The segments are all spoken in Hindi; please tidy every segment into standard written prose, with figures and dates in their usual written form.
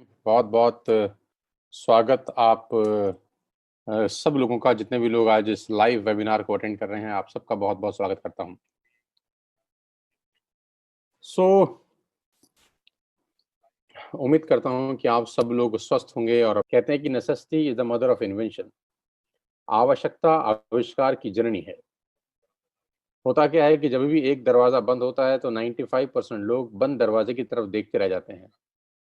बहुत बहुत स्वागत आप सब लोगों का, जितने भी लोग आज इस लाइव वेबिनार को अटेंड कर रहे हैं, आप सबका बहुत बहुत स्वागत करता हूं। उम्मीद करता हूं कि आप सब लोग स्वस्थ होंगे। और कहते हैं कि necessity is the mother of invention. आवश्यकता आविष्कार की जननी है। होता क्या है कि जब भी एक दरवाजा बंद होता है तो 95% लोग बंद दरवाजे की तरफ देखते रह जाते हैं।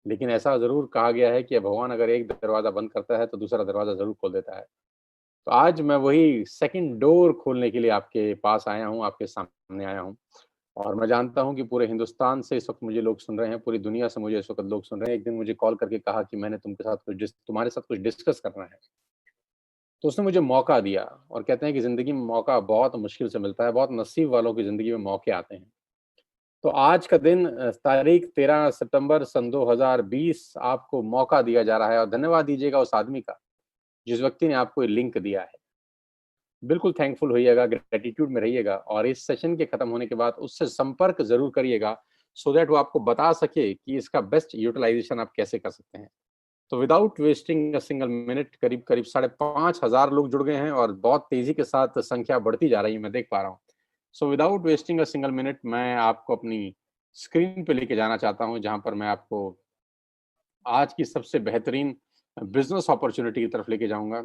लेकिन ऐसा जरूर कहा गया है कि भगवान अगर एक दरवाजा बंद करता है तो दूसरा दरवाजा जरूर खोल देता है। तो आज मैं वही सेकंड डोर खोलने के लिए आपके पास आया हूँ, आपके सामने आया हूँ। और मैं जानता हूँ कि पूरे हिंदुस्तान से इस वक्त मुझे लोग सुन रहे हैं, पूरी दुनिया से मुझे इस वक्त लोग सुन रहे हैं। एक दिन मुझे कॉल करके कहा कि मैंने तुम्हारे साथ कुछ डिस्कस करना है। तो उसने मुझे मौका दिया। और कहते हैं कि जिंदगी में मौका बहुत मुश्किल से मिलता है, बहुत नसीब वालों की जिंदगी में मौके आते हैं। तो आज का दिन तारीख 13 सितंबर सन 2020 आपको मौका दिया जा रहा है। और धन्यवाद दीजिएगा उस आदमी का जिस व्यक्ति ने आपको ये लिंक दिया है। बिल्कुल थैंकफुल होइएगा, ग्रेटिट्यूड में रहिएगा और इस सेशन के खत्म होने के बाद उससे संपर्क जरूर करिएगा, सो दैट वो आपको बता सके कि इसका बेस्ट यूटिलाइजेशन आप कैसे कर सकते हैं। तो without wasting a single minute करीब करीब 5,500 लोग जुड़ गए हैं और बहुत तेजी के साथ संख्या बढ़ती जा रही है, मैं देख पा रहा हूँ। So without wasting a single minute मैं आपको अपनी स्क्रीन पे लेके जाना चाहता हूँ, जहां पर मैं आपको आज की सबसे बेहतरीन बिजनेस अपॉर्चुनिटी की तरफ लेके जाऊंगा,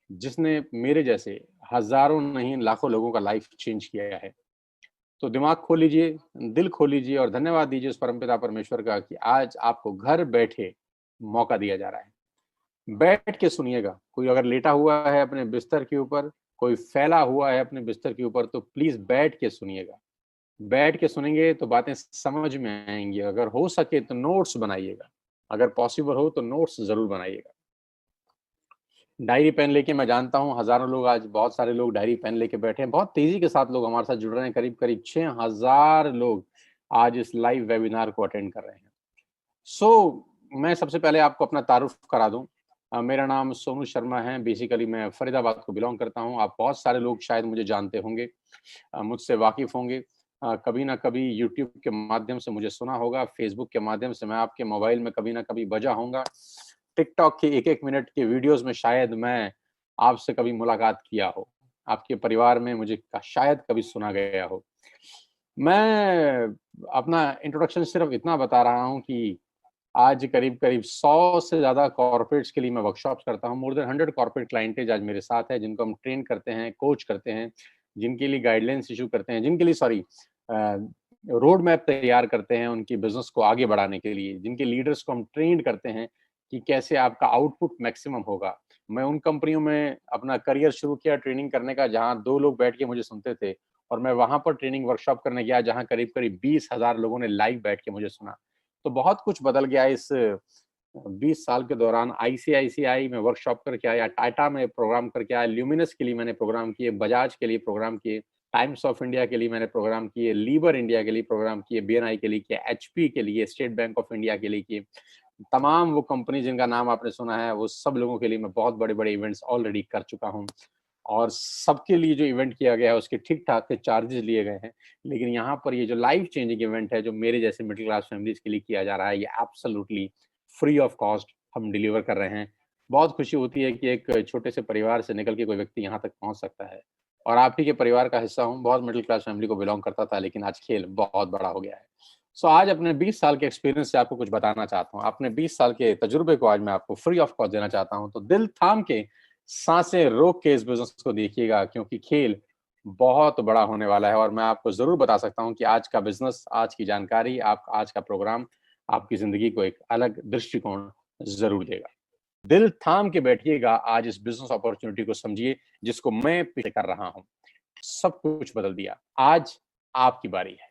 जिसने मेरे जैसे हजारों नहीं लाखों लोगों का लाइफ चेंज किया है। तो दिमाग खोल लीजिए, दिल खोल लीजिए और धन्यवाद दीजिए उस परमपिता परमेश्वर का कि आज आपको घर बैठे मौका दिया जा रहा है। बैठ के सुनिएगा। कोई अगर लेटा हुआ है अपने बिस्तर के ऊपर, कोई फैला हुआ है अपने बिस्तर के ऊपर, तो प्लीज बैठ के सुनिएगा। बैठ के सुनेंगे तो बातें समझ में आएंगी। अगर हो सके तो नोट्स बनाइएगा, अगर पॉसिबल हो तो नोट्स जरूर बनाइएगा। डायरी पेन लेके, मैं जानता हूँ हजारों लोग, आज बहुत सारे लोग डायरी पेन लेके बैठे हैं। बहुत तेजी के साथ लोग हमारे साथ जुड़ रहे हैं। करीब करीब 6,000 लोग आज इस लाइव वेबिनार को अटेंड कर रहे हैं। मैं सबसे पहले आपको अपना तारुफ करा दूं। मेरा नाम सोनू शर्मा है। बेसिकली मैं फरीदाबाद को बिलोंग करता हूं। आप बहुत सारे लोग शायद मुझे जानते होंगे, मुझसे वाकिफ होंगे। कभी ना कभी यूट्यूब के माध्यम से मुझे सुना होगा, फेसबुक के माध्यम से मैं आपके मोबाइल में कभी ना कभी बजा होऊंगा। टिकटॉक के एक एक मिनट के वीडियोस में शायद मैं आपसे कभी मुलाकात किया हो। आपके परिवार में मुझे शायद कभी सुना गया हो। मैं अपना इंट्रोडक्शन सिर्फ इतना बता रहा हूं कि आज करीब करीब 100 से ज्यादा कॉर्पोरेट्स के लिए मैं वर्कशॉप्स करता हूं। मोर देन 100 कॉर्पोरेट क्लाइंटेज आज मेरे साथ है, जिनको हम ट्रेन करते हैं, कोच करते हैं, जिनके लिए गाइडलाइंस इशू करते हैं, जिनके लिए रोड मैप तैयार करते हैं उनकी बिजनेस को आगे बढ़ाने के लिए, जिनके लीडर्स को हम ट्रेन करते हैं कि कैसे आपका आउटपुट मैक्सिमम होगा। मैं उन कंपनियों में अपना करियर शुरू किया ट्रेनिंग करने का, जहां 2 लोग बैठ के मुझे सुनते थे, और मैं वहां पर ट्रेनिंग वर्कशॉप करने गया जहां करीब करीब 20,000 लोगों ने लाइव बैठ के मुझे सुना। तो बहुत कुछ बदल गया इस 20 साल के दौरान। आईसीआईसीआई में वर्कशॉप करके आया, टाटा में प्रोग्राम करके आया, ल्यूमिनस के लिए मैंने प्रोग्राम किए, बजाज के लिए प्रोग्राम किए, टाइम्स ऑफ इंडिया के लिए मैंने प्रोग्राम किए, लीवर इंडिया के लिए प्रोग्राम किए, बीएनआई के लिए किए, एचपी के लिए, स्टेट बैंक ऑफ इंडिया के लिए किए। तमाम वो कंपनी जिनका नाम आपने सुना है, वो सब लोगों के लिए मैं बहुत बड़े बड़े इवेंट्स ऑलरेडी कर चुका हूँ। और सबके लिए जो इवेंट किया गया है उसके ठीक ठाक के चार्जेस लिए गए हैं। लेकिन यहाँ पर ये जो लाइफ चेंजिंग इवेंट है, जो मेरे जैसे मिडिल क्लास फैमिलीज के लिए किया जा रहा है, ये एब्सोल्युटली फ्री ऑफ कॉस्ट हम डिलीवर कर रहे हैं। बहुत खुशी होती है कि एक छोटे से परिवार से निकल के कोई व्यक्ति यहाँ तक पहुँच सकता है। और आप ही के परिवार का हिस्सा हूँ। बहुत मिडिल क्लास फैमिली को बिलोंग करता था, लेकिन आज खेल बहुत बड़ा हो गया है। आज अपने 20 साल के एक्सपीरियंस से आपको कुछ बताना चाहता हूँ। अपने 20 साल के तजुर्बे को आज मैं आपको फ्री ऑफ कॉस्ट देना चाहता हूँ। तो दिल थाम के, सांसें रोक के इस बिजनेस को देखिएगा, क्योंकि खेल बहुत बड़ा होने वाला है। और मैं आपको जरूर बता सकता हूं कि आज का बिजनेस, आज की जानकारी, आप आज का प्रोग्राम आपकी जिंदगी को एक अलग दृष्टिकोण जरूर देगा। दिल थाम के बैठिएगा, आज इस बिजनेस अपॉर्चुनिटी को समझिए जिसको मैं पीछे कर रहा हूं। सब कुछ बदल दिया। आज आपकी बारी है।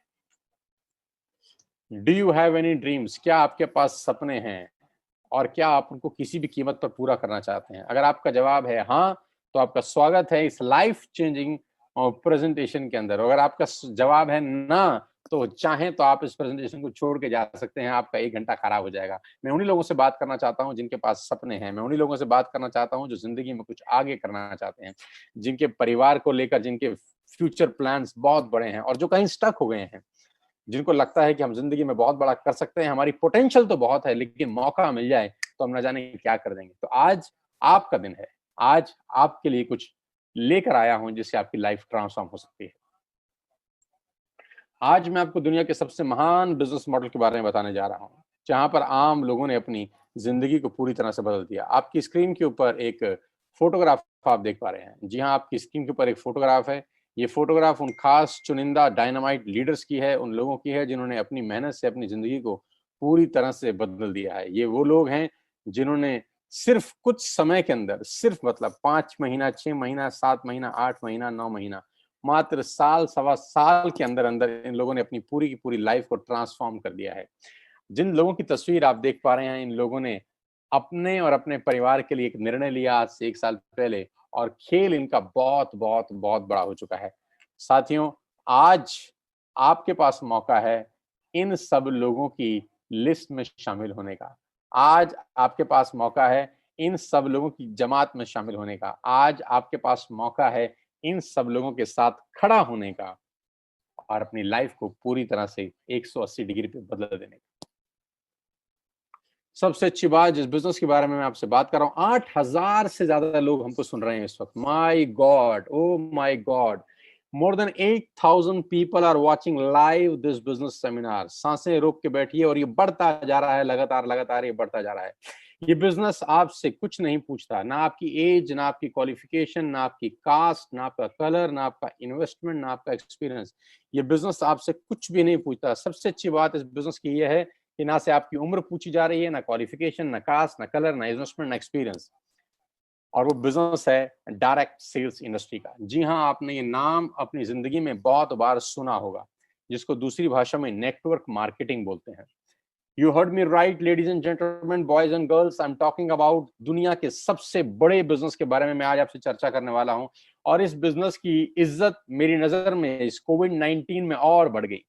Do you have any dreams? क्या आपके पास सपने हैं? और क्या आप उनको किसी भी कीमत पर पूरा करना चाहते हैं? अगर आपका जवाब है हाँ, तो आपका स्वागत है इस लाइफ चेंजिंग प्रेजेंटेशन के अंदर। अगर आपका जवाब है ना, तो चाहें तो आप इस प्रेजेंटेशन को छोड़ के जा सकते हैं। आपका 1 घंटा खराब हो जाएगा। मैं उन्हीं लोगों से बात करना चाहता हूं जिनके पास सपने हैं। मैं उन्हीं लोगों से बात करना चाहता हूं जो जिंदगी में कुछ आगे करना चाहते हैं, जिनके परिवार को लेकर, जिनके फ्यूचर प्लान्स बहुत बड़े हैं और जो कहीं स्टक हो गए हैं। जिनको लगता है कि हम जिंदगी में बहुत बड़ा कर सकते हैं, हमारी पोटेंशियल तो बहुत है, लेकिन मौका मिल जाए तो हम ना जाने क्या कर देंगे। तो आज आपका दिन है, आज आपके लिए कुछ लेकर आया हूं जिससे आपकी लाइफ ट्रांसफॉर्म हो सकती है। आज मैं आपको दुनिया के सबसे महान बिजनेस मॉडल के बारे में बताने जा रहा हूं, जहां पर आम लोगों ने अपनी जिंदगी को पूरी तरह से बदल दिया। आपकी स्क्रीन के ऊपर एक फोटोग्राफ आप देख पा रहे हैं। जी हाँ, आपकी स्क्रीन के ऊपर एक फोटोग्राफ है। ये फोटोग्राफ उन खास चुनिंदा डायनामाइट लीडर्स की है, उन लोगों की है जिन्होंने अपनी मेहनत से अपनी जिंदगी को पूरी तरह से बदल दिया है। ये वो लोग हैं जिन्होंने सिर्फ कुछ समय के अंदर, सिर्फ मतलब 5 महीना, 6 महीना, 7 महीना, 8 महीना, 9 महीना, मात्र साल सवा साल के अंदर अंदर इन लोगों ने अपनी पूरी की पूरी लाइफ को ट्रांसफॉर्म कर दिया है। जिन लोगों की तस्वीर आप देख पा रहे हैं, इन लोगों ने अपने और अपने परिवार के लिए एक निर्णय लिया आज से 1 साल पहले, और खेल इनका बहुत बहुत बहुत बड़ा हो चुका है। साथियों, आज आपके पास मौका है इन सब लोगों की लिस्ट में शामिल होने का। आज आपके पास मौका है इन सब लोगों की जमात में शामिल होने का। आज आपके पास मौका है इन सब लोगों के साथ खड़ा होने का और अपनी लाइफ को पूरी तरह से 180 डिग्री पे बदल देने का। सबसे अच्छी बात, जिस बिजनेस के बारे में मैं आपसे बात कर रहा हूं, 8,000 से ज्यादा लोग हमको सुन रहे हैं इस वक्त। My God, oh my God, more than 8,000 people are watching live this business seminar. सांसें रोक के बैठिए, और ये बढ़ता जा रहा है, लगातार लगातार ये बढ़ता जा रहा है। ये बिजनेस आपसे कुछ नहीं पूछता, ना आपकी एज, ना आपकी क्वालिफिकेशन, ना आपकी कास्ट, ना आपका कलर, ना आपका इन्वेस्टमेंट, ना आपका एक्सपीरियंस। ये बिजनेस आपसे कुछ भी नहीं पूछता। सबसे अच्छी बात इस बिजनेस की ये है कि ना से आपकी उम्र पूछी जा रही है, ना क्वालिफिकेशन, ना कास्ट, ना कलर, ना इन्वेस्टमेंट, ना एक्सपीरियंस। और वो बिजनेस है डायरेक्ट सेल्स इंडस्ट्री का। जी हाँ, आपने ये नाम अपनी जिंदगी में बहुत बार सुना होगा, जिसको दूसरी भाषा में नेटवर्क मार्केटिंग बोलते हैं। You heard me right, ladies and gentleman, boys and girls, I am talking about दुनिया के सबसे बड़े बिजनेस के बारे में मैं आज आपसे चर्चा करने वाला हूं। और इस बिजनेस की इज्जत मेरी नजर में इस कोविड-19 में और बढ़ गई।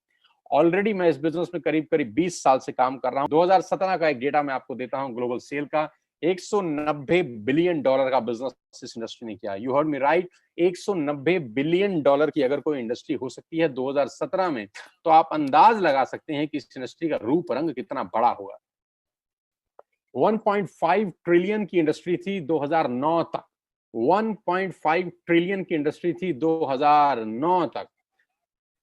ऑलरेडी मैं इस बिजनेस में करीब करीब 20 साल से काम कर रहा हूं। 2017 का एक डेटा मैं आपको देता हूं ग्लोबल सेल का। 190 बिलियन डॉलर का बिजनेस इस इंडस्ट्री ने किया। You heard me right, 190 billion dollar की अगर कोई इंडस्ट्री हो सकती है 2017 में, तो आप अंदाज लगा सकते हैं कि इस इंडस्ट्री का रूप रंग कितना बड़ा होगा। 1.5 ट्रिलियन की इंडस्ट्री थी 2009 तक। 1.5 ट्रिलियन की इंडस्ट्री थी 2009 तक।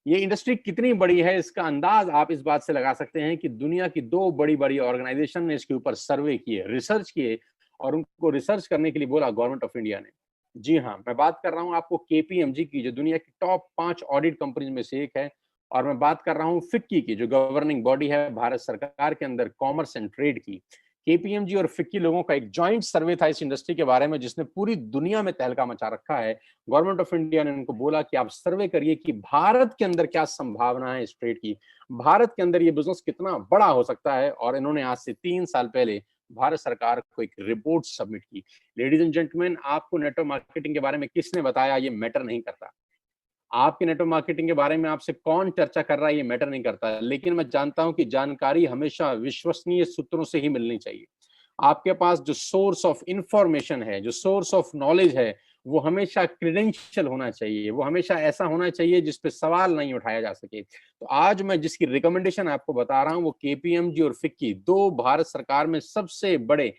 ये इंडस्ट्री कितनी बड़ी है इसका अंदाज आप इस बात से लगा सकते हैं कि दुनिया की 2 बड़ी बड़ी ऑर्गेनाइजेशन ने इसके ऊपर सर्वे किए, रिसर्च किए, और उनको रिसर्च करने के लिए बोला गवर्नमेंट ऑफ इंडिया ने। जी हाँ, मैं बात कर रहा हूं आपको केपीएमजी की, जो दुनिया की टॉप 5 ऑडिट कंपनीज में से एक है। और मैं बात कर रहा हूं फिक्की की, जो गवर्निंग बॉडी है भारत सरकार के अंदर कॉमर्स एंड ट्रेड की। केपीएमजी और फिक्की लोगों का एक जॉइंट सर्वे था इस इंडस्ट्री के बारे में, जिसने पूरी दुनिया में तहलका मचा रखा है। गवर्नमेंट ऑफ इंडिया ने उनको बोला कि आप सर्वे करिए कि भारत के अंदर क्या संभावना है इस ट्रेड की, भारत के अंदर ये बिजनेस कितना बड़ा हो सकता है। और इन्होंने आज से 3 साल पहले भारत सरकार को एक रिपोर्ट सबमिट की। लेडीज एंड जेंटलमैन, आपको नेटवर्क मार्केटिंग के बारे में किसने बताया ये मैटर नहीं करता। आपके नेटवर्क मार्केटिंग के बारे में आपसे कौन चर्चा कर रहा है ये मैटर नहीं करता। लेकिन मैं जानता हूं कि जानकारी हमेशा विश्वसनीय सूत्रों से ही मिलनी चाहिए। आपके पास जो सोर्स ऑफ इंफॉर्मेशन है, जो सोर्स ऑफ नॉलेज है, वो हमेशा क्रेडेंशियल होना चाहिए, वो हमेशा ऐसा होना चाहिए जिस पे सवाल नहीं उठाया जा सके। तो आज मैं जिसकी रिकमेंडेशन आपको बता रहा हूं वो केपीएमजी और फिक्की, 2 भारत सरकार में सबसे बड़े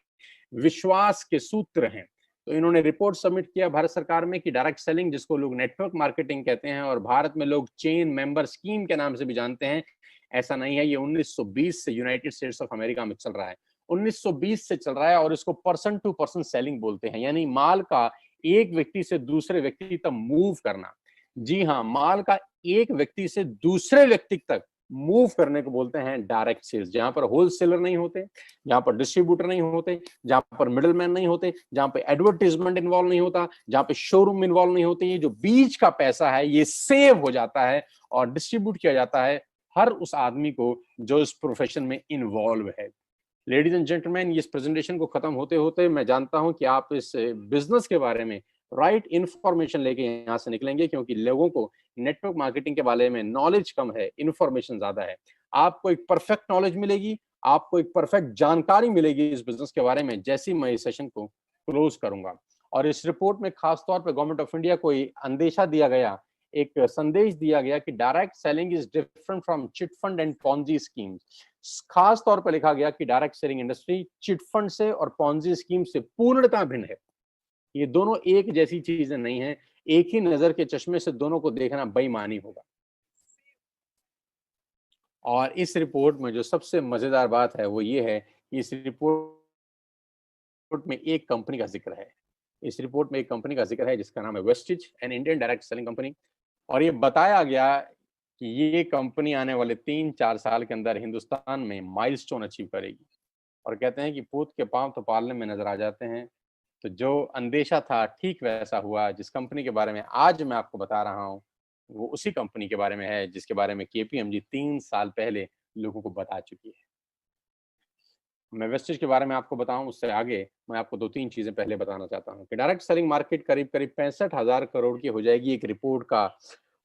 विश्वास के सूत्र हैं। तो इन्होंने रिपोर्ट सबमिट किया भारत सरकार में कि डायरेक्ट सेलिंग, जिसको लोग नेटवर्क मार्केटिंग कहते हैं और भारत में लोग चेन मेंबर स्कीम के नाम से भी जानते हैं, ऐसा नहीं है। ये 1920 से यूनाइटेड स्टेट्स ऑफ अमेरिका में चल रहा है। 1920 से चल रहा है, और इसको पर्सन टू पर्सन सेलिंग बोलते हैं, यानी माल का एक व्यक्ति से दूसरे व्यक्ति तक मूव करना। जी हाँ, माल का एक व्यक्ति से दूसरे व्यक्ति तक मूव करने को बोलते हैं डायरेक्ट सेल्स। जहां पर होलसेलर नहीं होते, जहां पर डिस्ट्रीब्यूटर नहीं होते, जहां पर मिडिल मैन नहीं होते, जहां पे एडवर्टीजमेंट इन्वॉल्व नहीं होता, जहां पे शोरूम इन्वॉल्व नहीं होते, ये जो बीच का पैसा है ये सेव हो जाता है और डिस्ट्रीब्यूट किया जाता है हर उस आदमी को जो इस प्रोफेशन में इन्वॉल्व है। लेडीज एंड जेंटलमैन, इस प्रेजेंटेशन को खत्म होते होते मैं जानता हूं कि आप इस बिजनेस के बारे में राइट इंफॉर्मेशन लेके यहाँ से निकलेंगे, क्योंकि लोगों को नेटवर्क मार्केटिंग के बारे में नॉलेज कम है, इंफॉर्मेशन ज्यादा है। आपको एक परफेक्ट नॉलेज मिलेगी, आपको एक परफेक्ट जानकारी मिलेगी इस बिजनेस के बारे में जैसे ही मैं इस सेशन को क्लोज करूंगा। और इस रिपोर्ट में खासतौर पर गवर्नमेंट ऑफ इंडिया को अंदेशा दिया गया एक संदेश दिया गया कि direct selling is different from chit fund and Ponzi schemes. खास तौर पर लिखा गया कि direct selling industry chit fund से और पॉन्जी स्कीम से पूर्णतः भिन्न है। ये दोनों एक जैसी चीजें नहीं है, एक ही नजर के चश्मे से दोनों को देखना बेईमानी होगा। और इस रिपोर्ट में जो सबसे मजेदार बात है वो ये है कि इस रिपोर्ट में एक कंपनी का जिक्र है। इस रिपोर्ट में एक कंपनी का जिक्र है जिसका नाम है Vestige, an Indian direct selling company. और ये बताया गया कि ये कंपनी आने वाले 3-4 साल के अंदर हिंदुस्तान में माइलस्टोन अचीव करेगी। और कहते हैं कि पूत के पांव तो पालने में नजर आ जाते हैं। तो जो अंदेशा था ठीक वैसा हुआ। जिस कंपनी के बारे में आज मैं आपको बता रहा हूँ वो उसी कंपनी के बारे में है जिसके बारे में केपीएमजी 3 साल पहले लोगों को बता चुकी है। मैं वेस्टेज के बारे में आपको बताऊं उससे आगे मैं आपको 2-3 चीजें पहले बताना चाहता हूं कि डायरेक्ट सेलिंग मार्केट करीब करीब 65,000 करोड़ की हो जाएगी। एक रिपोर्ट का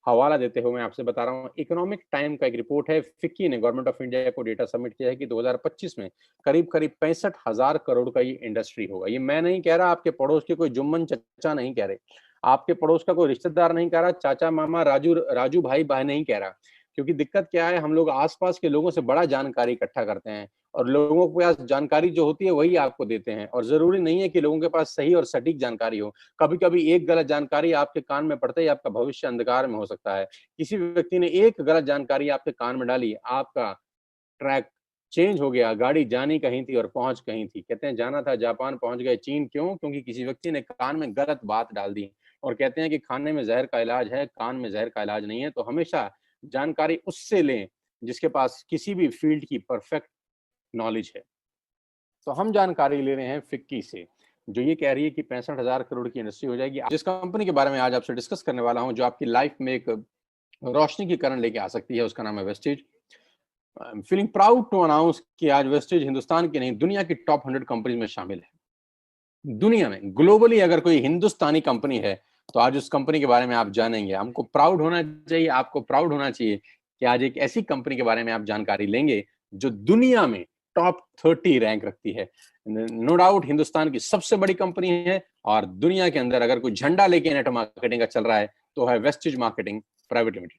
हवाला देते हुए मैं आपसे बता रहा हूं, इकोनॉमिक टाइम का एक रिपोर्ट है, फिक्की ने गवर्नमेंट ऑफ इंडिया को डेटा सबमिट किया है कि 2025 में करीब करीब 65,000 करोड़ का ये इंडस्ट्री होगा। ये मैं नहीं कह रहा, आपके पड़ोस के कोई जुम्मन चचा नहीं कह रहे, आपके पड़ोस का कोई रिश्तेदार नहीं कह रहा, चाचा मामा राजू राजू भाई बहन नहीं कह रहा। क्योंकि दिक्कत क्या है, हम लोग आसपास के लोगों से बड़ा जानकारी इकट्ठा करते हैं और लोगों के पास जानकारी जो होती है वही आपको देते हैं। और जरूरी नहीं है कि लोगों के पास सही और सटीक जानकारी हो। कभी कभी एक गलत जानकारी आपके कान में पड़ते ही आपका भविष्य अंधकार में हो सकता है। किसी व्यक्ति ने एक गलत जानकारी आपके कान में डाली, आपका ट्रैक चेंज हो गया, गाड़ी जानी कहीं थी और पहुंच कहीं थी। कहते हैं जाना था जापान, पहुंच गए चीन। क्यों? क्योंकि किसी व्यक्ति ने कान में गलत बात डाल दी। और कहते हैं कि खाने में जहर का इलाज है, कान में जहर का इलाज नहीं है। तो हमेशा जानकारी उससे लें जिसके पास किसी भी फील्ड की परफेक्ट नॉलेज है। तो हम जानकारी ले रहे हैं फिक्की से, जो ये कह रही है कि 65,000 करोड़ की इंडस्ट्री हो जाएगी। जिस कंपनी के बारे में आज आपसे डिस्कस करने वाला हूं, जो आपकी लाइफ में एक रोशनी की किरण लेके आ सकती है, उसका नाम है wastage. I am feeling proud to announce कि आज वेस्टेज हिंदुस्तान की नहीं दुनिया की टॉप 100 कंपनीज में शामिल है। दुनिया में ग्लोबली अगर कोई हिंदुस्तानी कंपनी है तो आज उस कंपनी के बारे में आप जानेंगे। हमको प्राउड होना चाहिए, आपको प्राउड होना चाहिए कि आज एक ऐसी कंपनी के बारे में आप जानकारी लेंगे जो दुनिया में टॉप 30 रैंक रखती है। नो डाउट हिंदुस्तान की सबसे बड़ी कंपनी है और दुनिया के अंदर अगर कोई झंडा लेके नेटवर्क मार्केटिंग का चल रहा है तो है वेस्टेज मार्केटिंग प्राइवेट लिमिटेड।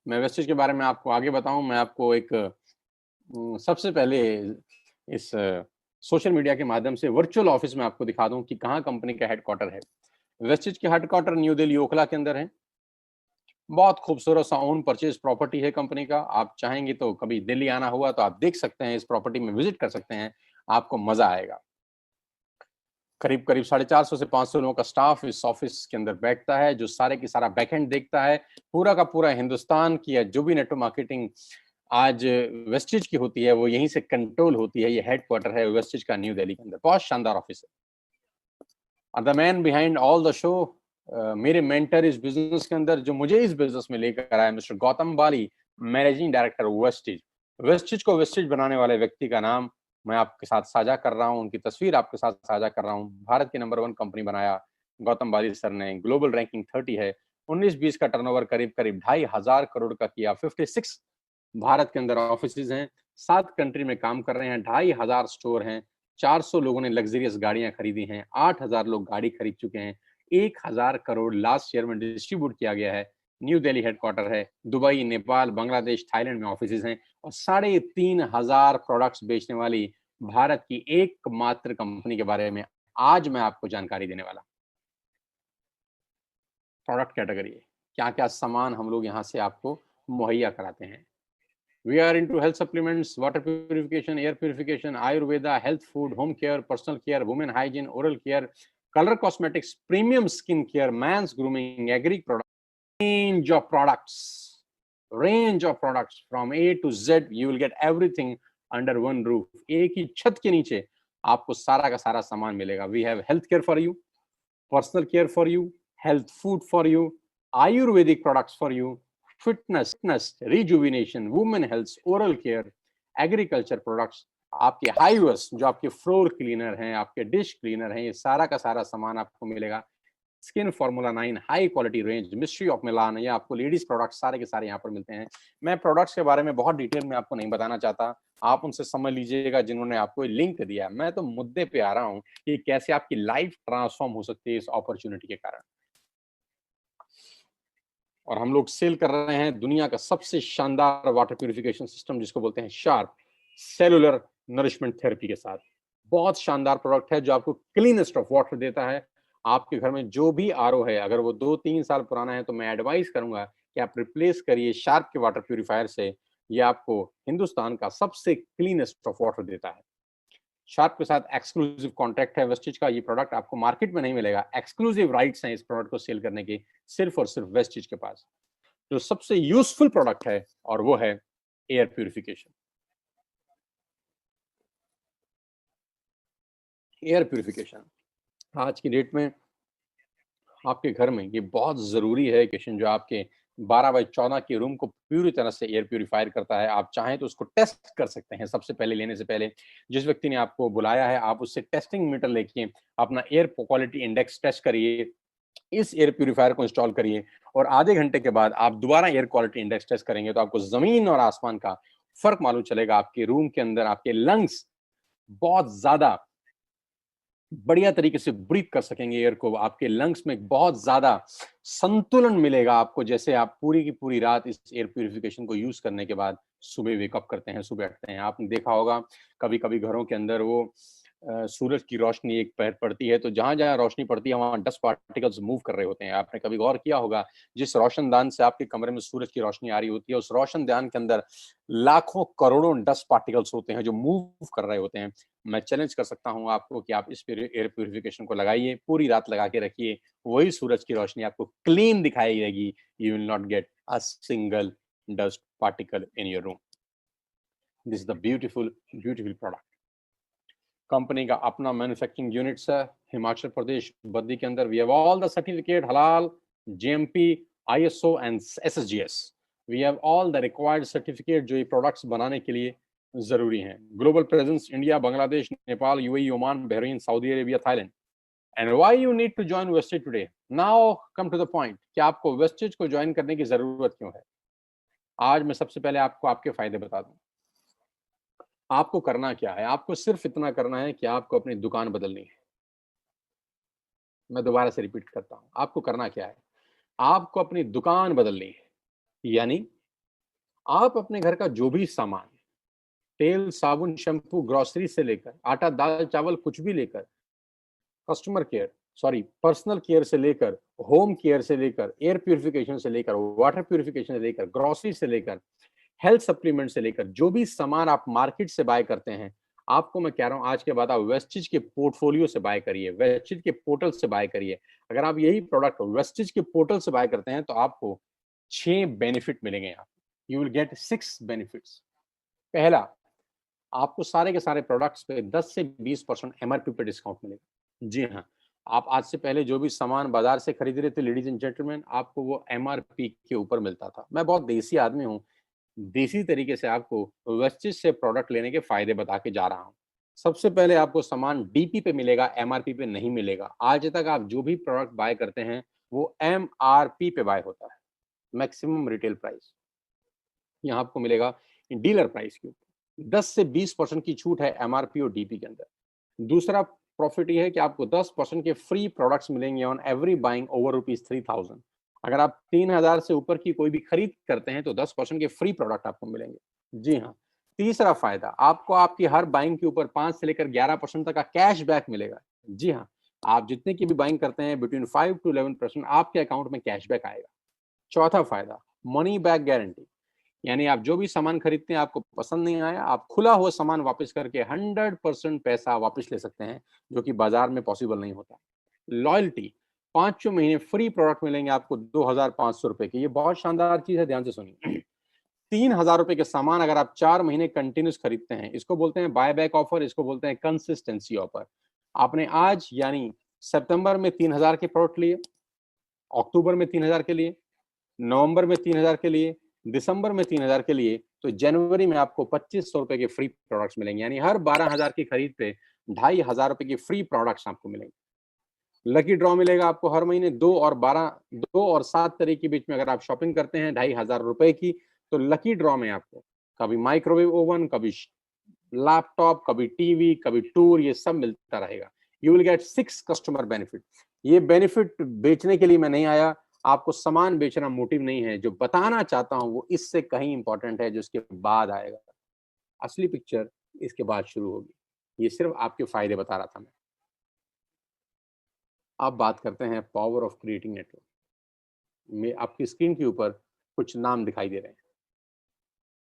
मैं वेस्टेज के बारे में आपको आगे बताऊं, मैं आपको एक सबसे पहले इस सोशल मीडिया के माध्यम से वर्चुअल ऑफिस में आपको दिखा दूं कि कहाँ कंपनी का हेडक्वार्टर है। वेस्टेज के हेडक्वार्टर न्यू दिल्ली ओखला के अंदर है। बहुत खूबसूरत सा ओन परचेज प्रॉपर्टी है कंपनी का। आप चाहेंगे तो कभी दिल्ली आना हुआ तो आप देख सकते हैं, इस प्रॉपर्टी में विजिट कर सकते हैं, आपको मजा आएगा। करीब करीब 450 से 500 लोगों का स्टाफ इस ऑफिस के अंदर बैठता है, जो सारे की सारा बैकएंड देखता है। पूरा का पूरा हिंदुस्तान की जो भी नेटवर्क मार्केटिंग आज वेस्टेज की होती है वो यहीं से कंट्रोल होती है। ये हेडक्वार्टर है वेस्टेज का न्यू दिल्ली के अंदर। बहुत शानदार ऑफिस है। और the man behind all the show, मेरे मेंटर इस बिजनेस के अंदर जो मुझे इस बिजनेस में लेकर आया, मिस्टर गौतम बाली, मैनेजिंग डायरेक्टर वेस्टेज। वेस्टेज को वेस्टेज बनाने वाले व्यक्ति का नाम मैं आपके साथ साझा कर रहा हूं, उनकी तस्वीर आपके साथ साझा कर रहा हूं। भारत की नंबर 1 कंपनी बनाया गौतम बाली सर ने। ग्लोबल रैंकिंग 30 है। 19-20 का टर्नओवर करीब करीब 2,500 करोड़ का किया। 56 भारत के अंदर ऑफिस हैं, 7 कंट्री में काम कर रहे हैं, 2,500 स्टोर हैं, 400 लोगों ने लग्जरियस गाड़ियां खरीदी हैं, 8,000 लोग गाड़ी खरीद चुके हैं, 1,000 करोड़ लास्ट ईयर में डिस्ट्रीब्यूट किया गया है। न्यू दिल्ली हेडक्वार्टर है। दुबई, नेपाल, बांग्लादेश, थाईलैंड में ऑफिस हैं और 3,500 प्रोडक्ट्स बेचने वाली भारत की एकमात्र कंपनी के बारे में आज मैं आपको जानकारी देने वाला। प्रोडक्ट कैटेगरी है, क्या क्या सामान हम लोग यहाँ से आपको मुहैया कराते हैं। We are into health supplements, water purification, air purification, Ayurveda, health food, home care, personal care, women hygiene, oral care, color cosmetics, premium skin care, man's grooming, agri products, range of products from A to Z. You will get everything under one roof. एक ही छत के नीचे आपको सारा का सारा सामान मिलेगा। We have health care for you, personal care for you, health food for you, Ayurvedic products for you, fitness, rejuvenation, women health, oral care, agriculture products, आपके हाईवर्स जो आपके फ्लोर क्लीनर हैं, आपके डिश क्लीनर हैं, ये सारा का सारा सामान आपको मिलेगा। Skin formula 9 high quality range, mystery of Milan, या आपको लेडीज प्रोडक्ट्स सारे के सारे यहाँ पर मिलते हैं। मैं प्रोडक्ट्स के बारे में बहुत डिटेल में आपको नहीं बताना चाहता, आप उनसे समझ लीजिएगा जिन्होंने आपको लिंक दिया। मैं तो मुद्दे पे आ रहा हूँ कि कैसे आपकी लाइफ ट्रांसफॉर्म हो सकती है इस अपॉर्चुनिटी के कारण। और हम लोग सेल कर रहे हैं दुनिया का सबसे शानदार वाटर प्यूरिफिकेशन सिस्टम जिसको बोलते हैं शार्प सेलुलर नरिशमेंट थेरेपी के साथ। बहुत शानदार प्रोडक्ट है जो आपको क्लीनेस्ट ऑफ वाटर देता है। आपके घर में जो भी आरओ है, अगर वो 2-3 साल पुराना है तो मैं एडवाइस करूंगा कि आप रिप्लेस करिए शार्प के वाटर प्यूरिफायर से। ये आपको हिंदुस्तान का सबसे क्लीनेस्ट ऑफ वाटर देता है। शार्प के साथ एक्सक्लूसिव कॉन्ट्रैक्ट है वेस्टिज का। ये प्रोडक्ट आपको मार्केट में नहीं मिलेगा। एक्सक्लूसिव राइट्स हैं इस प्रोडक्ट को सेल करने के सिर्फ और सिर्फ वेस्टिज के पास। जो सबसे यूजफुल प्रोडक्ट है और वो है एयर प्यूरिफिकेशन। एयर प्यूरिफिकेशन आज की डेट में आपके घर में ये बहुत जरूरी है कि जो आपके 12x14 के रूम को पूरी तरह से एयर प्यूरिफायर करता है। आप चाहें तो उसको टेस्ट कर सकते हैं। सबसे पहले लेने से पहले जिस व्यक्ति ने आपको बुलाया है, आप उससे टेस्टिंग मीटर लेके अपना एयर क्वालिटी इंडेक्स टेस्ट करिए, इस एयर प्यूरिफायर को इंस्टॉल करिए और आधे घंटे के बाद आप दोबारा एयर क्वालिटी इंडेक्स टेस्ट करेंगे तो आपको जमीन और आसमान का फर्क मालूम चलेगा। आपके रूम के अंदर आपके लंग्स बहुत ज्यादा बढ़िया तरीके से ब्रीथ कर सकेंगे एयर को। आपके लंग्स में बहुत ज्यादा संतुलन मिलेगा आपको, जैसे आप पूरी की पूरी रात इस एयर प्यूरिफिकेशन को यूज करने के बाद सुबह वेकअप करते हैं, सुबह उठते हैं। आपने देखा होगा कभी कभी घरों के अंदर वो सूरज की रोशनी एक पहर पड़ती है तो जहां जहां रोशनी पड़ती है वहां डस्ट पार्टिकल्स मूव कर रहे होते हैं। आपने कभी गौर किया होगा जिस रोशनदान से आपके कमरे में सूरज की रोशनी आ रही होती है, उस रोशनदान के अंदर लाखों करोड़ों डस्ट पार्टिकल्स होते हैं जो मूव कर रहे होते हैं। मैं चैलेंज कर सकता हूं आपको कि आप इस एयर प्यूरिफिकेशन को लगाइए, पूरी रात लगा के रखिए, वही सूरज की रोशनी आपको क्लीन दिखाई देगी। You will not get a single dust particle in your room. This is the beautiful beautiful product. Company का अपना मैन्युफैक्चरिंग यूनिट्स है हिमाचल प्रदेश बद्दी के अंदर। We have all the certificate halal, GMP, ISO and SSGS. We have all the required certificate जो ये प्रोडक्ट्स बनाने के लिए जरूरी हैं। Global presence India, Bangladesh, Nepal, UAE, Oman, Bahrain, Saudi Arabia, Thailand. And why you need to join Vestige today? Now come to the point कि आपको वेस्टेज को ज्वाइन करने की जरूरत क्यों है। आज मैं सबसे पहले आपको आपके फायदे बता दूं। आपको करना क्या है? आपको सिर्फ इतना करना है कि आपको अपनी दुकान बदलनी है। मैं दोबारा से रिपीट करता हूं, आपको करना क्या है? आपको अपनी दुकान बदलनी है। यानी आप अपने घर का जो भी सामान, तेल, साबुन, शैम्पू, ग्रोसरी से लेकर आटा, दाल, चावल, कुछ भी लेकर, customer care sorry personal care से लेकर, होम केयर से लेकर, एयर प्यूरिफिकेशन से लेकर, वाटर प्यूरिफिकेशन से लेकर, ग्रोसरी से लेकर, हेल्थ सप्लीमेंट से लेकर, जो भी सामान आप मार्केट से बाय करते हैं, आपको मैं कह रहा हूं आज के बाद आप वेस्टिज के पोर्टफोलियो से बाय करिए, वेस्टिज के पोर्टल से बाय करिए। अगर आप यही प्रोडक्ट वेस्टिज के पोर्टल से बाय करते हैं तो आपको 6 बेनिफिट मिलेंगे। आप यू विल गेट 6 बेनिफिट्स। पहला, आपको सारे के सारे प्रोडक्ट्स पे 10 से 20% एमआरपी पे डिस्काउंट मिलेगा। जी हाँ, आप आज से पहले जो भी सामान बाजार से खरीद रहे थे लेडीज एंड जेंटलमैन, आपको वो एमआरपी के ऊपर मिलता था। मैं बहुत देसी आदमी हूँ, देसी तरीके से आपको वेस्टिज से प्रोडक्ट लेने के फायदे बता के जा रहा हूँ। सबसे पहले आपको सामान डीपी पे मिलेगा, एमआरपी पे नहीं मिलेगा। आज तक आप जो भी प्रोडक्ट बाय करते हैं वो एमआरपी पे बाय होता है, मैक्सिमम रिटेल प्राइस। यहाँ आपको मिलेगा डीलर प्राइस के ऊपर 10 से 20% की छूट है एमआरपी और डीपी के अंदर। दूसरा प्रॉफिट ये है कि आपको 10% के फ्री प्रोडक्ट्स मिलेंगे ऑन एवरी बाइंग ओवर ₹3000। अगर आप 3000 से ऊपर की कोई भी खरीद करते हैं तो 10% के फ्री प्रोडक्ट आपको मिलेंगे। जी हाँ। तीसरा फायदा, आपको आपकी हर बाइंग के ऊपर 5 से लेकर 11% तक का कैश बैक मिलेगा। जी हाँ, आप जितने की भी बाइंग करते हैं बिटवीन 5 to 11% आपके अकाउंट में कैश बैक आएगा। चौथा फायदा, मनी बैक गारंटी। यानी आप जो भी सामान खरीदते हैं, आपको पसंद नहीं आया, आप खुला हुआ सामान वापस करके 100% पैसा वापस ले सकते हैं, जो कि बाजार में पॉसिबल नहीं होता। लॉयल्टी, 5 महीने फ्री प्रोडक्ट मिलेंगे आपको ₹2500 के। ये बहुत शानदार चीज है, ध्यान से सुनिए। ₹3000 के सामान अगर आप 4 महीने कंटिन्यूस खरीदते हैं, इसको बोलते हैं बाय बैक ऑफर, इसको बोलते हैं कंसिस्टेंसी ऑफर। आपने आज यानी सितंबर में 3000 के प्रोडक्ट लिए, अक्टूबर में 3000 के लिए, नवंबर में 3000 के लिए, दिसंबर में 3000 के लिए, तो जनवरी में आपको ₹2500 के फ्री प्रोडक्ट्स मिलेंगे। यानी हर 12000 की खरीद पे ₹2500 के फ्री प्रोडक्ट्स आपको मिलेंगे। लकी ड्रॉ मिलेगा आपको हर महीने 2 और 7 तारीख के बीच में। अगर आप शॉपिंग करते हैं ₹2500 की, तो लकी ड्रॉ में आपको कभी माइक्रोवेव ओवन, कभी लैपटॉप, कभी टीवी, कभी टूर, ये सब मिलता रहेगा। You will get 6 customer benefit. ये बेनिफिट बेचने के लिए मैं नहीं आया, आपको सामान बेचना मोटिव नहीं है। जो बताना चाहता हूं वो इससे कहीं इंपॉर्टेंट है, जो इसके बाद आएगा। असली पिक्चर इसके बाद शुरू होगी। ये सिर्फ आपके फायदे बता रहा था मैं। अब बात करते हैं पावर ऑफ क्रिएटिंग नेटवर्क में। आपकी स्क्रीन के ऊपर कुछ नाम दिखाई दे रहे हैं,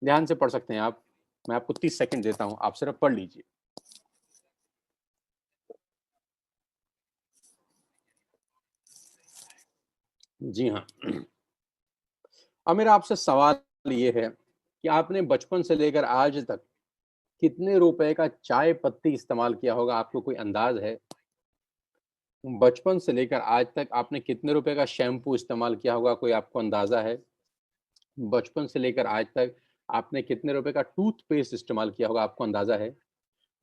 ध्यान से पढ़ सकते हैं आप। मैं आपको 30 सेकंड देता हूं, आप सिर्फ पढ़ लीजिए। जी हाँ। अब मेरा आपसे सवाल ये है कि आपने बचपन से लेकर आज तक कितने रुपए का चाय पत्ती इस्तेमाल किया होगा? आपको कोई अंदाज है? बचपन से लेकर आज तक आपने कितने रुपए का शैम्पू इस्तेमाल किया होगा? कोई आपको अंदाजा है? बचपन से लेकर आज तक आपने कितने रुपए का टूथपेस्ट इस्तेमाल किया होगा? आपको अंदाजा है?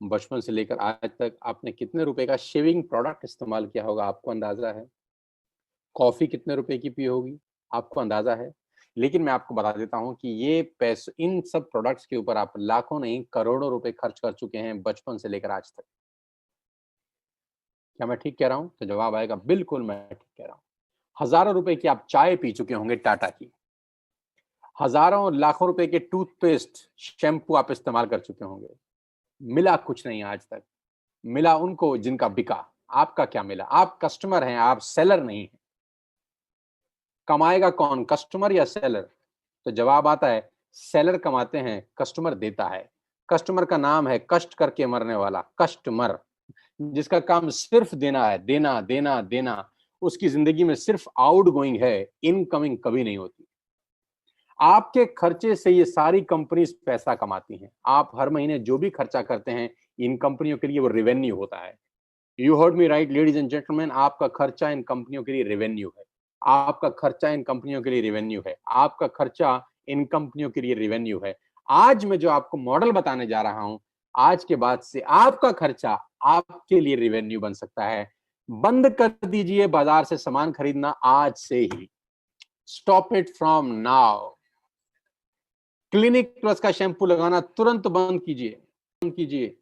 बचपन से लेकर आज तक आपने कितने रुपए का शेविंग प्रोडक्ट इस्तेमाल किया होगा? आपको अंदाजा है? कॉफ़ी कितने रुपए की पी होगी? आपको अंदाज़ा है? लेकिन मैं आपको बता देता हूँ कि ये पैस इन सब प्रोडक्ट्स के ऊपर आप लाखों नहीं, करोड़ों रुपए खर्च कर चुके हैं बचपन से लेकर आज तक। क्या मैं ठीक कह रहा हूँ? तो जवाब आएगा बिल्कुल मैं ठीक कह रहा हूँ। हज़ारों रुपए की आप चाय पी चुके होंगे टाटा की। हज़ारों और लाखों रुपए के टूथपेस्ट, शैम्पू आप इस्तेमाल कर चुके होंगे। मिला कुछ नहीं आज तक। मिला उनको जिनका बिका। आपका क्या मिला? आप कस्टमर हैं, आप सेलर नहीं हैं। कमाएगा कौन, कस्टमर या सेलर? तो जवाब आता है सेलर कमाते हैं, कस्टमर देता है। कस्टमर का नाम है कष्ट करके मरने वाला कस्टमर, जिसका काम सिर्फ देना है, देना देना देना। उसकी जिंदगी में सिर्फ आउट गोइंग है, इनकमिंग कभी नहीं होती। आपके खर्चे से ये सारी कंपनीज पैसा कमाती हैं। आप हर महीने जो भी खर्चा करते हैं इन कंपनियों के लिए वो रेवेन्यू होता है। You heard me right ladies and gentleman, आपका खर्चा इन कंपनियों के लिए रेवेन्यू है। आपका खर्चा इन कंपनियों के लिए रेवेन्यू है। आपका खर्चा इन कंपनियों के लिए रेवेन्यू है। आज मैं जो आपको मॉडल बताने जा रहा हूं, आज के बाद से आपका खर्चा आपके लिए रेवेन्यू बन सकता है। बंद कर दीजिए बाजार से सामान खरीदना आज से ही। Stop it from now. Clinic plus का शैम्पू लगाना तुरंत बंद कीजिए, बंद कीजिए।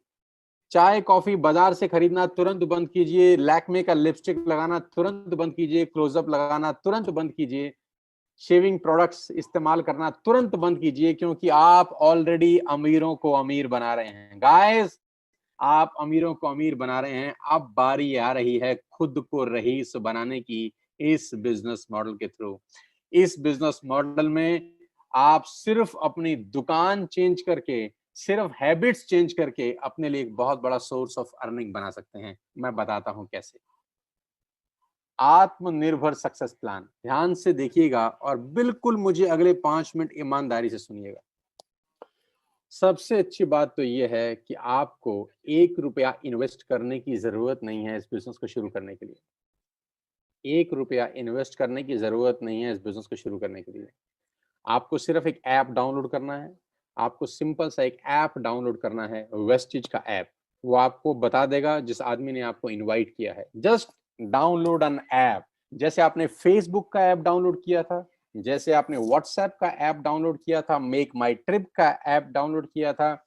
चाय कॉफी बाजार से खरीदना तुरंत बंद कीजिए। लैक्मे का लिपस्टिक लगाना तुरंत बंद कीजिए। क्लोजअप लगाना तुरंत बंद कीजिए। शेविंग प्रोडक्ट्स इस्तेमाल करना तुरंत बंद कीजिए, क्योंकि आप ऑलरेडी अमीरों को अमीर बना रहे हैं। गाइस, आप अमीरों को अमीर बना रहे हैं। अब बारी आ रही है खुद को रईस बनाने की, इस बिजनेस मॉडल के थ्रू। इस बिजनेस मॉडल में आप सिर्फ अपनी दुकान चेंज करके, सिर्फ हैबिट्स चेंज करके अपने लिए एक बहुत बड़ा सोर्स ऑफ अर्निंग बना सकते हैं। मैं बताता हूं कैसे। आत्मनिर्भर सक्सेस प्लान, ध्यान से देखिएगा और बिल्कुल मुझे अगले 5 मिनट ईमानदारी से सुनिएगा। सबसे अच्छी बात तो यह है कि आपको 1 रुपया इन्वेस्ट करने की जरूरत नहीं है इस बिजनेस को शुरू करने के लिए। 1 रुपया इन्वेस्ट करने की जरूरत नहीं है इस बिजनेस को शुरू करने के लिए। आपको सिर्फ एक ऐप डाउनलोड करना है। आपको सिंपल सा एक ऐप डाउनलोड करना है, वेस्टिज का ऐप। वो आपको बता देगा जिस आदमी ने आपको इनवाइट किया है। Just download an app. जैसे आपने फेसबुक का ऐप डाउनलोड किया था, जैसे आपने व्हाट्सएप का ऐप डाउनलोड किया था, मेक माई ट्रिप का ऐप डाउनलोड किया था,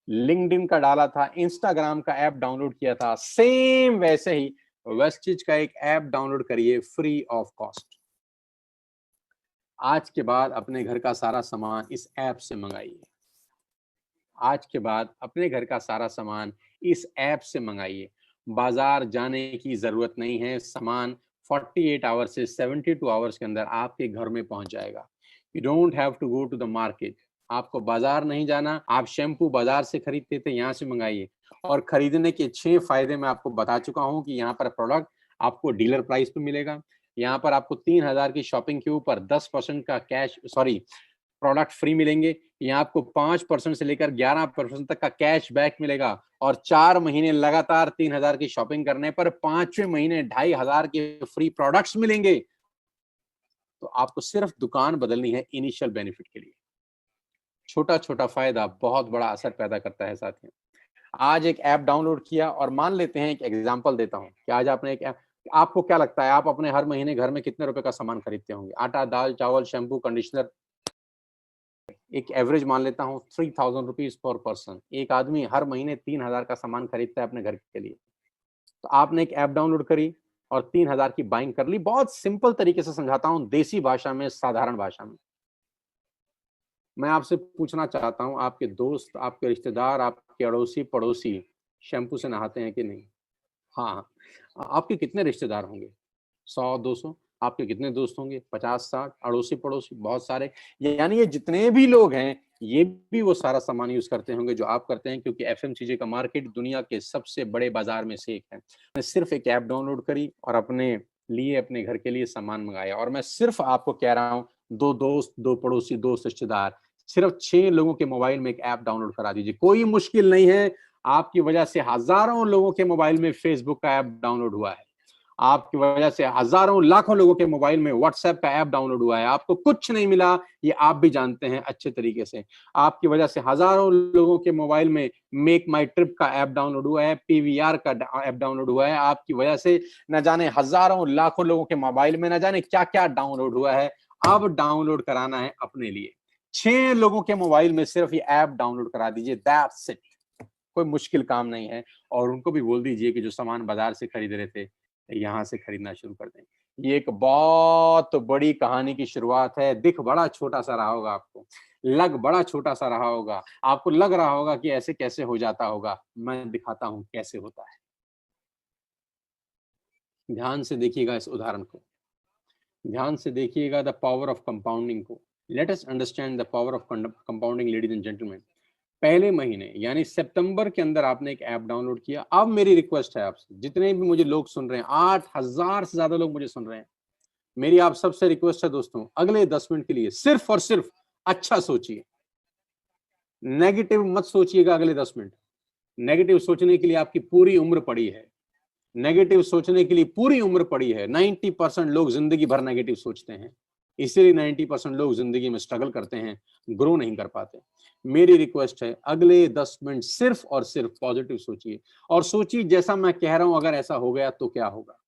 लिंक्डइन का डाला था, इंस्टाग्राम का ऐप डाउनलोड किया था, सेम वैसे ही वेस्टिज का एक ऐप डाउनलोड करिए फ्री ऑफ कॉस्ट। आज के बाद अपने घर का सारा सामान इस ऐप से मंगाइए। आज के बाद अपने घर का सारा सामान इस ऐप से मंगाइए। बाजार जाने की जरूरत नहीं है। सामान 48 आवर्स से 72 आवर्स के अंदर आपके घर में पहुंच जाएगा। You don't have to go to the market. आपको बाजार नहीं जाना। आप शैम्पू बाजार से खरीदते थे, यहाँ से मंगाइए। और खरीदने के 6 फायदे मैं आपको बता चुका हूँ कि यहाँ पर प्रोडक्ट आपको डीलर प्राइस पे मिलेगा। यहाँ पर आपको 3000 की शॉपिंग के ऊपर 10% का कैश प्रोडक्ट फ्री मिलेंगे। यहाँ आपको 5% से लेकर 11% तक का कैश बैक मिलेगा। और 4 महीने लगातार 3000 की शॉपिंग करने पर 5वें महीने 2500 के फ्री प्रोडक्ट्स मिलेंगे। तो आपको सिर्फ दुकान बदलनी है इनिशियल बेनिफिट के लिए। छोटा छोटा फायदा बहुत बड़ा असर पैदा करता है साथियों। आज एक ऐप डाउनलोड किया और मान लेते हैं, एक एग्जांपल देता हूं कि आज आपने एक ऐप, आपको क्या लगता है आप अपने हर महीने घर में कितने रुपए का सामान खरीदते होंगे? आटा, दाल, चावल, शैम्पू, कंडीशनर। एक एवरेज मान लेता हूँ 3000 रुपीज पर पर्सन। एक आदमी हर महीने 3000 का सामान खरीदता है अपने घर के लिए। तो आपने एक ऐप डाउनलोड करी, और 3000 की बाइंग कर ली। बहुत सिंपल तरीके से समझाता हूं, देसी भाषा में, साधारण भाषा में। मैं आपसे पूछना चाहता हूं, आपके दोस्त, आपके रिश्तेदार, आपके अड़ोसी पड़ोसी शैम्पू से नहाते हैं कि नहीं? हाँ, हाँ। आपके कितने रिश्तेदार होंगे? 100-200। आपके कितने दोस्त होंगे? 50-60। अड़ोसी-पड़ोसी बहुत सारे। यानी ये जितने भी लोग हैं, ये भी वो सारा सामान यूज़ करते होंगे जो आप करते हैं, क्योंकि एफएमसीजी का मार्केट दुनिया के सबसे बड़े बाज़ार में से एक है। मैं सिर्फ़ एक ऐप डाउनलोड करी और अपने लिए, अपने घर के लिए सामान मँगाया, और मैं सिर्फ़ आपको कह रहा हूँ, 2 दोस्त, 2 पड़ोसी, 2 रिश्तेदार, सिर्फ़ 6 लोगों के मोबाइल में एक ऐप डाउनलोड करा दीजिए। कोई मुश्किल नहीं है। आपकी वजह से हज़ारों लोगों के मोबाइल में फेसबुक का ऐप डाउनलोड हुआ है। आपकी वजह से हज़ारों, लाखों लोगों के मोबाइल में व्हाट्सएप का ऐप डाउनलोड हुआ है। आपको कुछ नहीं मिला, ये आप भी जानते हैं अच्छे तरीके से। आपकी वजह से हज़ारों लोगों के मोबाइल में मेक माई ट्रिप का ऐप डाउनलोड हुआ है, पीवीआर का ऐप डाउनलोड हुआ है। आपकी वजह से न जाने हज़ारों, लाखों लोगों के मोबाइल में न जाने क्या-क्या डाउनलोड हुआ है। अब डाउनलोड कराना है अपने लिए। 6 लोगों के मोबाइल में सिर्फ ये ऐप डाउनलोड करा दीजिए, दैट्स इट। कोई मुश्किल काम नहीं है। और उनको भी बोल दीजिए कि जो सामान बाजार से खरीद रहे थे, यहाँ से खरीदना शुरू कर दें। ये एक बहुत बड़ी कहानी की शुरुआत है। दिख बड़ा छोटा-सा रहा होगा आपको, लग बड़ा छोटा-सा रहा होगा। आपको लग रहा होगा कि ऐसे कैसे हो जाता होगा। मैं दिखाता हूँ कैसे होता है। ध्यान से देखिएगा इस उदाहरण को। ध्यान से देखिएगा द पावर ऑफ कंपाउंडिंग को। Let us understand the power of compounding, ladies and gentleman. पहले महीने यानी सितंबर के अंदर आपने एक ऐप डाउनलोड किया। अब मेरी रिक्वेस्ट है आपसे, जितने भी मुझे लोग सुन रहे हैं, 8000 से ज्यादा लोग मुझे सुन रहे हैं, मेरी आप सबसे रिक्वेस्ट है दोस्तों, अगले 10 मिनट के लिए सिर्फ और सिर्फ अच्छा सोचिए। नेगेटिव मत सोचिएगा अगले 10 मिनट। नेगेटिव सोचने के लिए आपकी पूरी उम्र पड़ी है। नेगेटिव सोचने के लिए पूरी उम्र पड़ी है। 90% लोग जिंदगी भर नेगेटिव सोचते हैं, इसीलिए 90% लोग जिंदगी में स्ट्रगल करते हैं, ग्रो नहीं कर पाते। मेरी रिक्वेस्ट है, अगले 10 मिनट सिर्फ और सिर्फ पॉजिटिव सोचिए, और सोचिए जैसा मैं कह रहा हूं अगर ऐसा हो गया तो क्या होगा।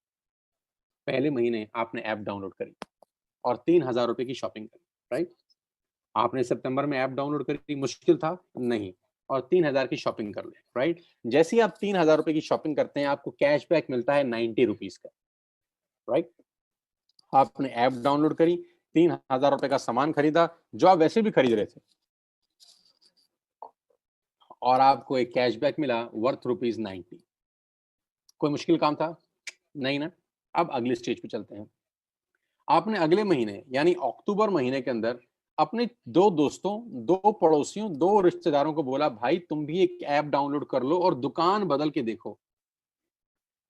पहले महीने आपने ऐप डाउनलोड करी और 3000 रुपए की शॉपिंग करी, राइट? आपने सितंबर में ऐप डाउनलोड करी, मुश्किल था? नहीं। और 3000 की शॉपिंग कर ले, राइट? जैसे ही आप 3000 रुपए की शॉपिंग करते हैं, आपको कैशबैक मिलता है 90 रुपीज का, राइट? आपने ऐप डाउनलोड करी, 3000 रुपए का सामान खरीदा, जो आप वैसे भी खरीद रहे थे, और आपको एक कैशबैक मिला वर्थ ₹90। कोई मुश्किल काम था? नहीं ना? अब अगली स्टेज पे चलते हैं। आपने अगले महीने यानी अक्टूबर महीने के अंदर अपने 2 दोस्तों, 2 पड़ोसियों, 2 रिश्तेदारों को बोला, भाई तुम भी एक ऐप डाउनलोड कर लो और दुकान बदल के देखो।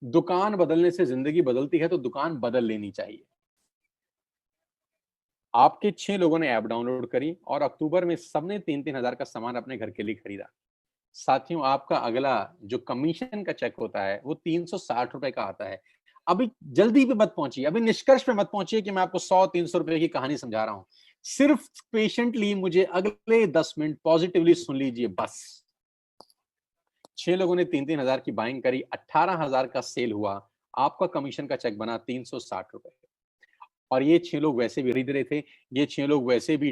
दुकान बदलने से जिंदगी बदलती है, तो दुकान बदल लेनी चाहिए। आपके 6 लोगों ने ऐप डाउनलोड करी और अक्टूबर में सबने 3-3 हजार का सामान अपने घर के लिए खरीदा। साथियों, आपका अगला जो कमीशन का चेक होता है, वो 360 रुपए का आता है। अभी जल्दी पे मत पहुंचिए, अभी निष्कर्ष पे मत पहुंचिए कि मैं आपको 100-300 रुपए की कहानी समझा रहा हूं। सिर्फ पेशेंटली मुझे अगले 10 मिनट पॉजिटिवली सुन लीजिए बस। 6 लोगों ने 3-3 हजार की बाइंग करी, 18,000 का सेल हुआ। आपका कमीशन का चेक बना 360 रुपए। और ये 6 लोग वैसे भी खरीद रहे थे, ये 6 लोग वैसे भी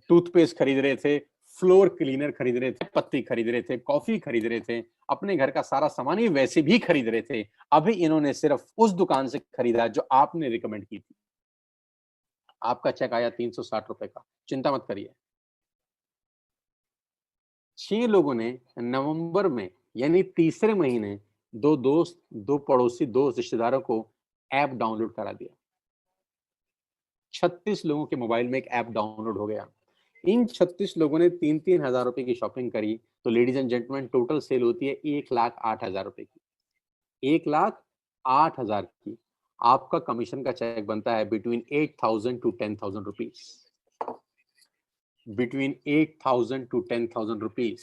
टूथपेस्ट खरीद रहे थे, फ्लोर क्लीनर खरीद रहे थे, पत्ती खरीद रहे थे, कॉफी खरीद रहे थे, अपने घर का सारा सामान ये वैसे भी खरीद रहे थे। अभी इन्होंने सिर्फ उस दुकान से खरीदा जो आपने रिकमेंड की थी। आपका चेक आया 360 रुपए का। चिंता मत करिए। 6 लोगों ने नवंबर में यानी तीसरे महीने 2 दोस्त, 2 पड़ोसी, 2 रिश्तेदारों को ऐप डाउनलोड करा दिया। 36 लोगों के मोबाइल में एक ऐप डाउनलोड हो गया। इन 36 लोगों ने 3-3 हजार रुपए की शॉपिंग करी, तो ladies and gentleman total sale होती है 1,08,000 रुपए की। 1,08,000 की। आपका कमीशन का चेक बनता है between 8,000 to 10,000 rupees. Between 8,000 to 10,000 rupees.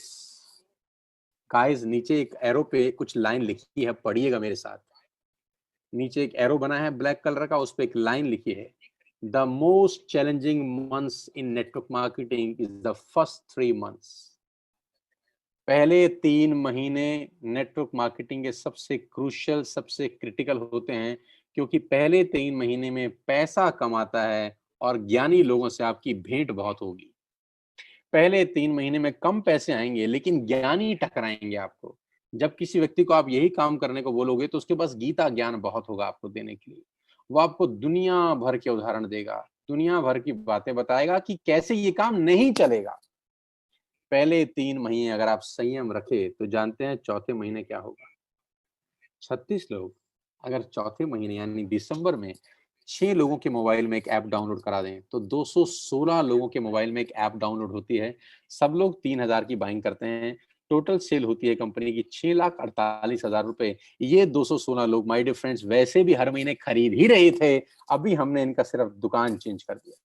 Guys, नीचे एक एरो पे कुछ लाइन लिखी है, पढ़िएगा मेरे साथ। नीचे एक एरो बना है ब्लैक कलर का, उस पे एक लाइन लिखी है, the most challenging months in network marketing is the first 3 months. पहले 3 महीने नेटवर्क मार्केटिंग के सबसे क्रूशियल, सबसे क्रिटिकल होते हैं, क्योंकि पहले 3 महीने में पैसा कमाता है और ज्ञानी लोगों से आपकी भेंट बहुत होगी। पहले 3 महीने में कम पैसे आएंगे, लेकिन ज्ञानी टकराएंगे आपको। जब किसी व्यक्ति को आप यही काम करने को बोलोगे तो उसके पास गीता ज्ञान बहुत होगा आपको देने के लिए। वो आपको दुनिया भर के उदाहरण देगा, दुनिया भर की बातें बताएगा कि कैसे ये काम नहीं चलेगा। पहले 3 महीने अगर आप संयम रखे तो जानते हैं चौथे महीने क्या होगा। 36 लोग अगर चौथे महीने यानी दिसंबर में 6 लोगों के मोबाइल में एक ऐप डाउनलोड करा दें तो 216 लोगों के मोबाइल में एक ऐप डाउनलोड होती है। सब लोग 3,000 की बाइंग करते हैं। टोटल सेल होती है कंपनी की 6,48,000 रुपए। ये 216 लोग माय डियर फ्रेंड्स वैसे भी हर महीने खरीद ही रहे थे, अभी हमने इनका सिर्फ दुकान चेंज कर दिया।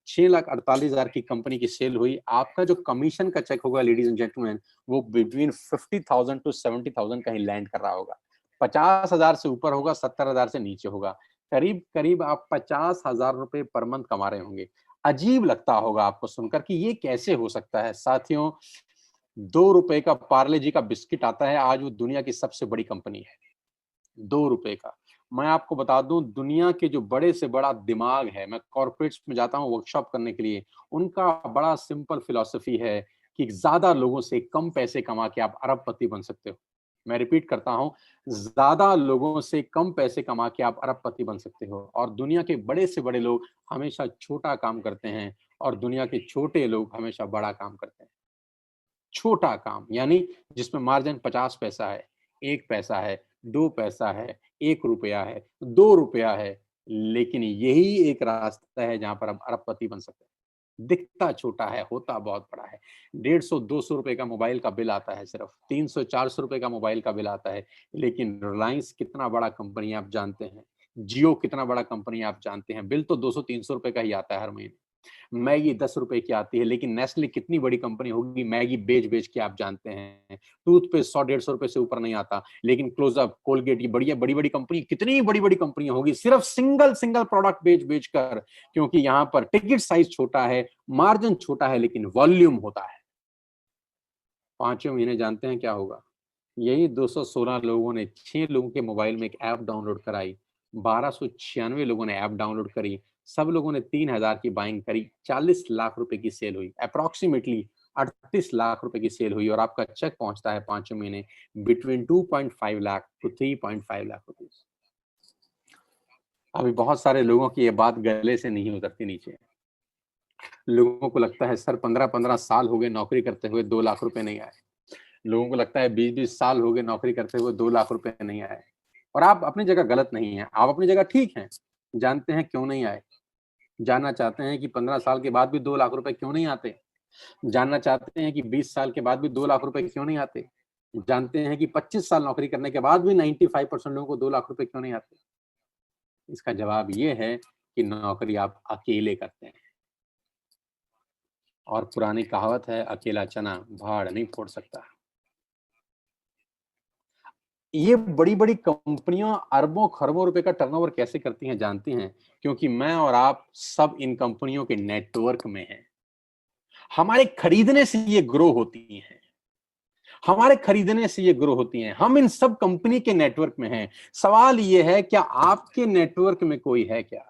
6,48,000 की कंपनी की सेल हुई। आपका जो कमीशन का चेक होगा लेडीज एंड जेंटलमैन, वो बिटवीन 50,000 टू 70,000 कहीं लैंड कर रहा होगा। 50,000 से ऊपर होगा, 70,000 से नीचे होगा। करीब करीब आप 50,000 रुपए पर मंथ कमा रहे होंगे। अजीब लगता होगा आपको सुनकर कि ये कैसे हो सकता है। साथियों, 2 रुपए का पार्ले जी का बिस्किट आता है, आज वो दुनिया की सबसे बड़ी कंपनी है। 2 रुपए का। मैं आपको बता दूं, दुनिया के जो बड़े से बड़ा दिमाग है, मैं कॉर्पोरेट्स में जाता हूं वर्कशॉप करने के लिए, उनका बड़ा सिंपल फिलॉसफी है कि ज्यादा लोगों से कम पैसे कमा के आप अरबपति बन सकते हो। मैं रिपीट करता हूं, ज्यादा लोगों से कम पैसे कमा के आप अरबपति बन सकते हो। और दुनिया के बड़े से बड़े लोग हमेशा छोटा काम करते हैं और दुनिया के छोटे लोग हमेशा बड़ा काम करते हैं। छोटा काम यानी जिसमें मार्जिन 50 पैसा है, 1 पैसा है, 2 पैसा है, 1 रुपया है, 2 रुपया है, लेकिन यही एक रास्ता है जहां पर आप अरबपति बन सकते हैं। दिखता छोटा है, होता बहुत बड़ा है। 150-200 रुपए का मोबाइल का बिल आता है, सिर्फ 300-400 रुपए का मोबाइल का बिल आता है। लेकिन रिलायंस कितना बड़ा कंपनी आप जानते हैं, जियो कितना बड़ा कंपनी आप जानते हैं, बिल तो 200-300 रुपए का ही आता है हर महीने। मैगी 10 रुपए की आती है, लेकिन नेस्ले कितनी बड़ी कंपनी होगी, मैगी बेच-बेच के आप जानते हैं। टूथपेस्ट 100-150 रुपए से ऊपर नहीं आता, लेकिन क्लोजअप, कोलगेट ये बढ़िया बड़ी-बड़ी कंपनी, कितनी बड़ी-बड़ी कंपनियां होगी सिर्फ सिंगल प्रोडक्ट बेच-बेच कर, क्योंकि यहाँ पर टिकट साइज छोटा है, मार्जिन छोटा है, लेकिन वॉल्यूम होता है। 5वें महीने जानते हैं क्या होगा? यही 216 लोगों ने 6 लोगों के मोबाइल में एक ऐप डाउनलोड कराई, 1296 लोगों ने ऐप डाउनलोड करी, सब लोगों ने 3,000 की बाइंग करी, 40 लाख रुपए की सेल हुई, अप्रॉक्सीमेटली 38 लाख रुपए की सेल हुई और आपका चेक पहुंचता है 5वें महीने between 2.5 lakh to 3.5 lakh rupees. अभी बहुत सारे लोगों की ये बात गले से नहीं उतरती नीचे। लोगों को लगता है सर 15-15 साल हो गए नौकरी करते हुए 2 लाख रुपए नहीं आए। लोगों को लगता है 20-20 साल हो गए नौकरी करते हुए 2 लाख रुपए नहीं आए। और आप अपनी जगह गलत नहीं हैं, आप अपनी जगह ठीक हैं। जानते हैं क्यों नहीं आए? जानना चाहते हैं कि 15 साल के बाद भी 2 लाख रुपए क्यों नहीं आते? जानना चाहते हैं कि 20 साल के बाद भी 2 लाख रुपए क्यों नहीं आते? जानते हैं कि 25 साल नौकरी करने के बाद भी 95% लोगों को 2 लाख रुपए क्यों नहीं आते? इसका जवाब ये है कि नौकरी आप अकेले करते हैं। और पुरानी कहावत है, अकेला चना भाड़ नहीं फोड़ सकता। ये बड़ी-बड़ी कंपनियां अरबों खरबों रुपए का टर्नओवर कैसे करती हैं जानती हैं? क्योंकि मैं और आप सब इन कंपनियों के नेटवर्क में हैं। हमारे खरीदने से ये ग्रो होती हैं। हमारे खरीदने से ये ग्रो होती हैं। हम इन सब कंपनी के नेटवर्क में हैं। सवाल ये है, क्या आपके नेटवर्क में कोई है क्या?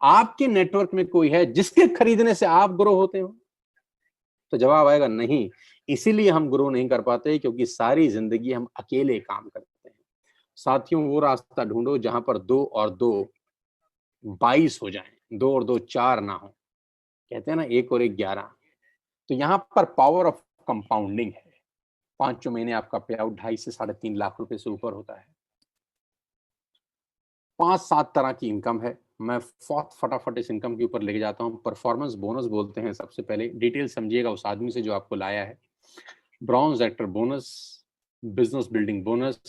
आपके नेटवर्क में कोई है जिसके खरीदने से आप ग्रो होते हो? तो जवाब आएगा नहीं। इसीलिए हम ग्रो नहीं कर पाते, क्योंकि सारी जिंदगी हम अकेले काम करते हैं। साथियों, वो रास्ता ढूंढो जहां पर 2 और 2 22 हो जाएं, 2 और 2 4 ना हो। कहते हैं ना 1 और 1 11। तो यहाँ पर पावर ऑफ कंपाउंडिंग है। 5 महीने आपका पे आउट 2.5 से 3.5 लाख रुपए से ऊपर होता है। 5-7 तरह की इनकम है। मैं फटाफट इस इनकम के ऊपर लेके जाता हूँ। परफॉर्मेंस बोनस बोलते हैं सबसे पहले, डिटेल समझिएगा उस आदमी से जो आपको लाया है। Bronze actor bonus, business building bonus,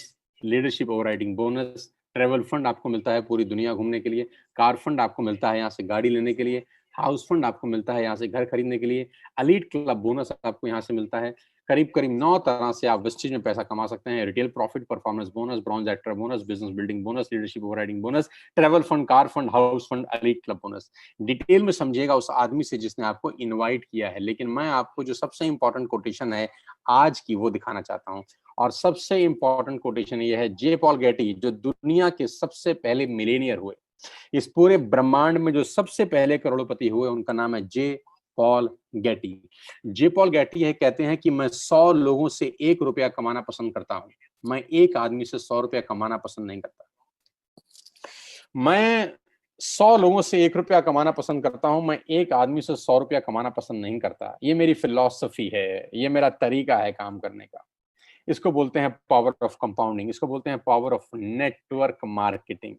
leadership overriding bonus, travel fund आपको मिलता है पूरी दुनिया घूमने के लिए, कार फंड आपको मिलता है यहाँ से गाड़ी लेने के लिए, हाउस फंड आपको मिलता है यहाँ से घर खरीदने के लिए, एलीट क्लब बोनस आपको यहाँ से मिलता है। करीब करीब 9 तरह से आप वेस्टेज में पैसा कमा सकते हैं। Retail profit, performance bonus, bronze actor bonus, business building bonus, leadership overriding bonus, travel fund, car fund, house fund, elite club bonus. Detail में समझिएगा उस आदमी से जिसने आपको इनवाइट किया है। लेकिन मैं आपको जो सबसे इंपॉर्टेंट कोटेशन है आज की वो दिखाना चाहता हूँ। और सबसे इंपॉर्टेंट कोटेशन ये है, जे पॉल गेटी, जो दुनिया के सबसे पहले मिलेनियर हुए, इस पूरे ब्रह्मांड में जो सबसे पहले करोड़पति हुए, उनका नाम है जे पॉल गेटी। जे पॉल गेटी है, कहते हैं कि मैं 100 लोगों से 1 रुपया कमाना पसंद करता हूं, मैं एक आदमी से 100 रुपया कमाना पसंद नहीं करता। मैं 100 लोगों से 1 रुपया कमाना पसंद करता हूं, मैं एक आदमी से 100 रुपया कमाना पसंद नहीं करता। ये मेरी फिलॉसफी है, ये मेरा तरीका है काम करने का। इसको बोलते हैं पावर ऑफ कंपाउंडिंग, इसको बोलते हैं पावर ऑफ नेटवर्क मार्केटिंग।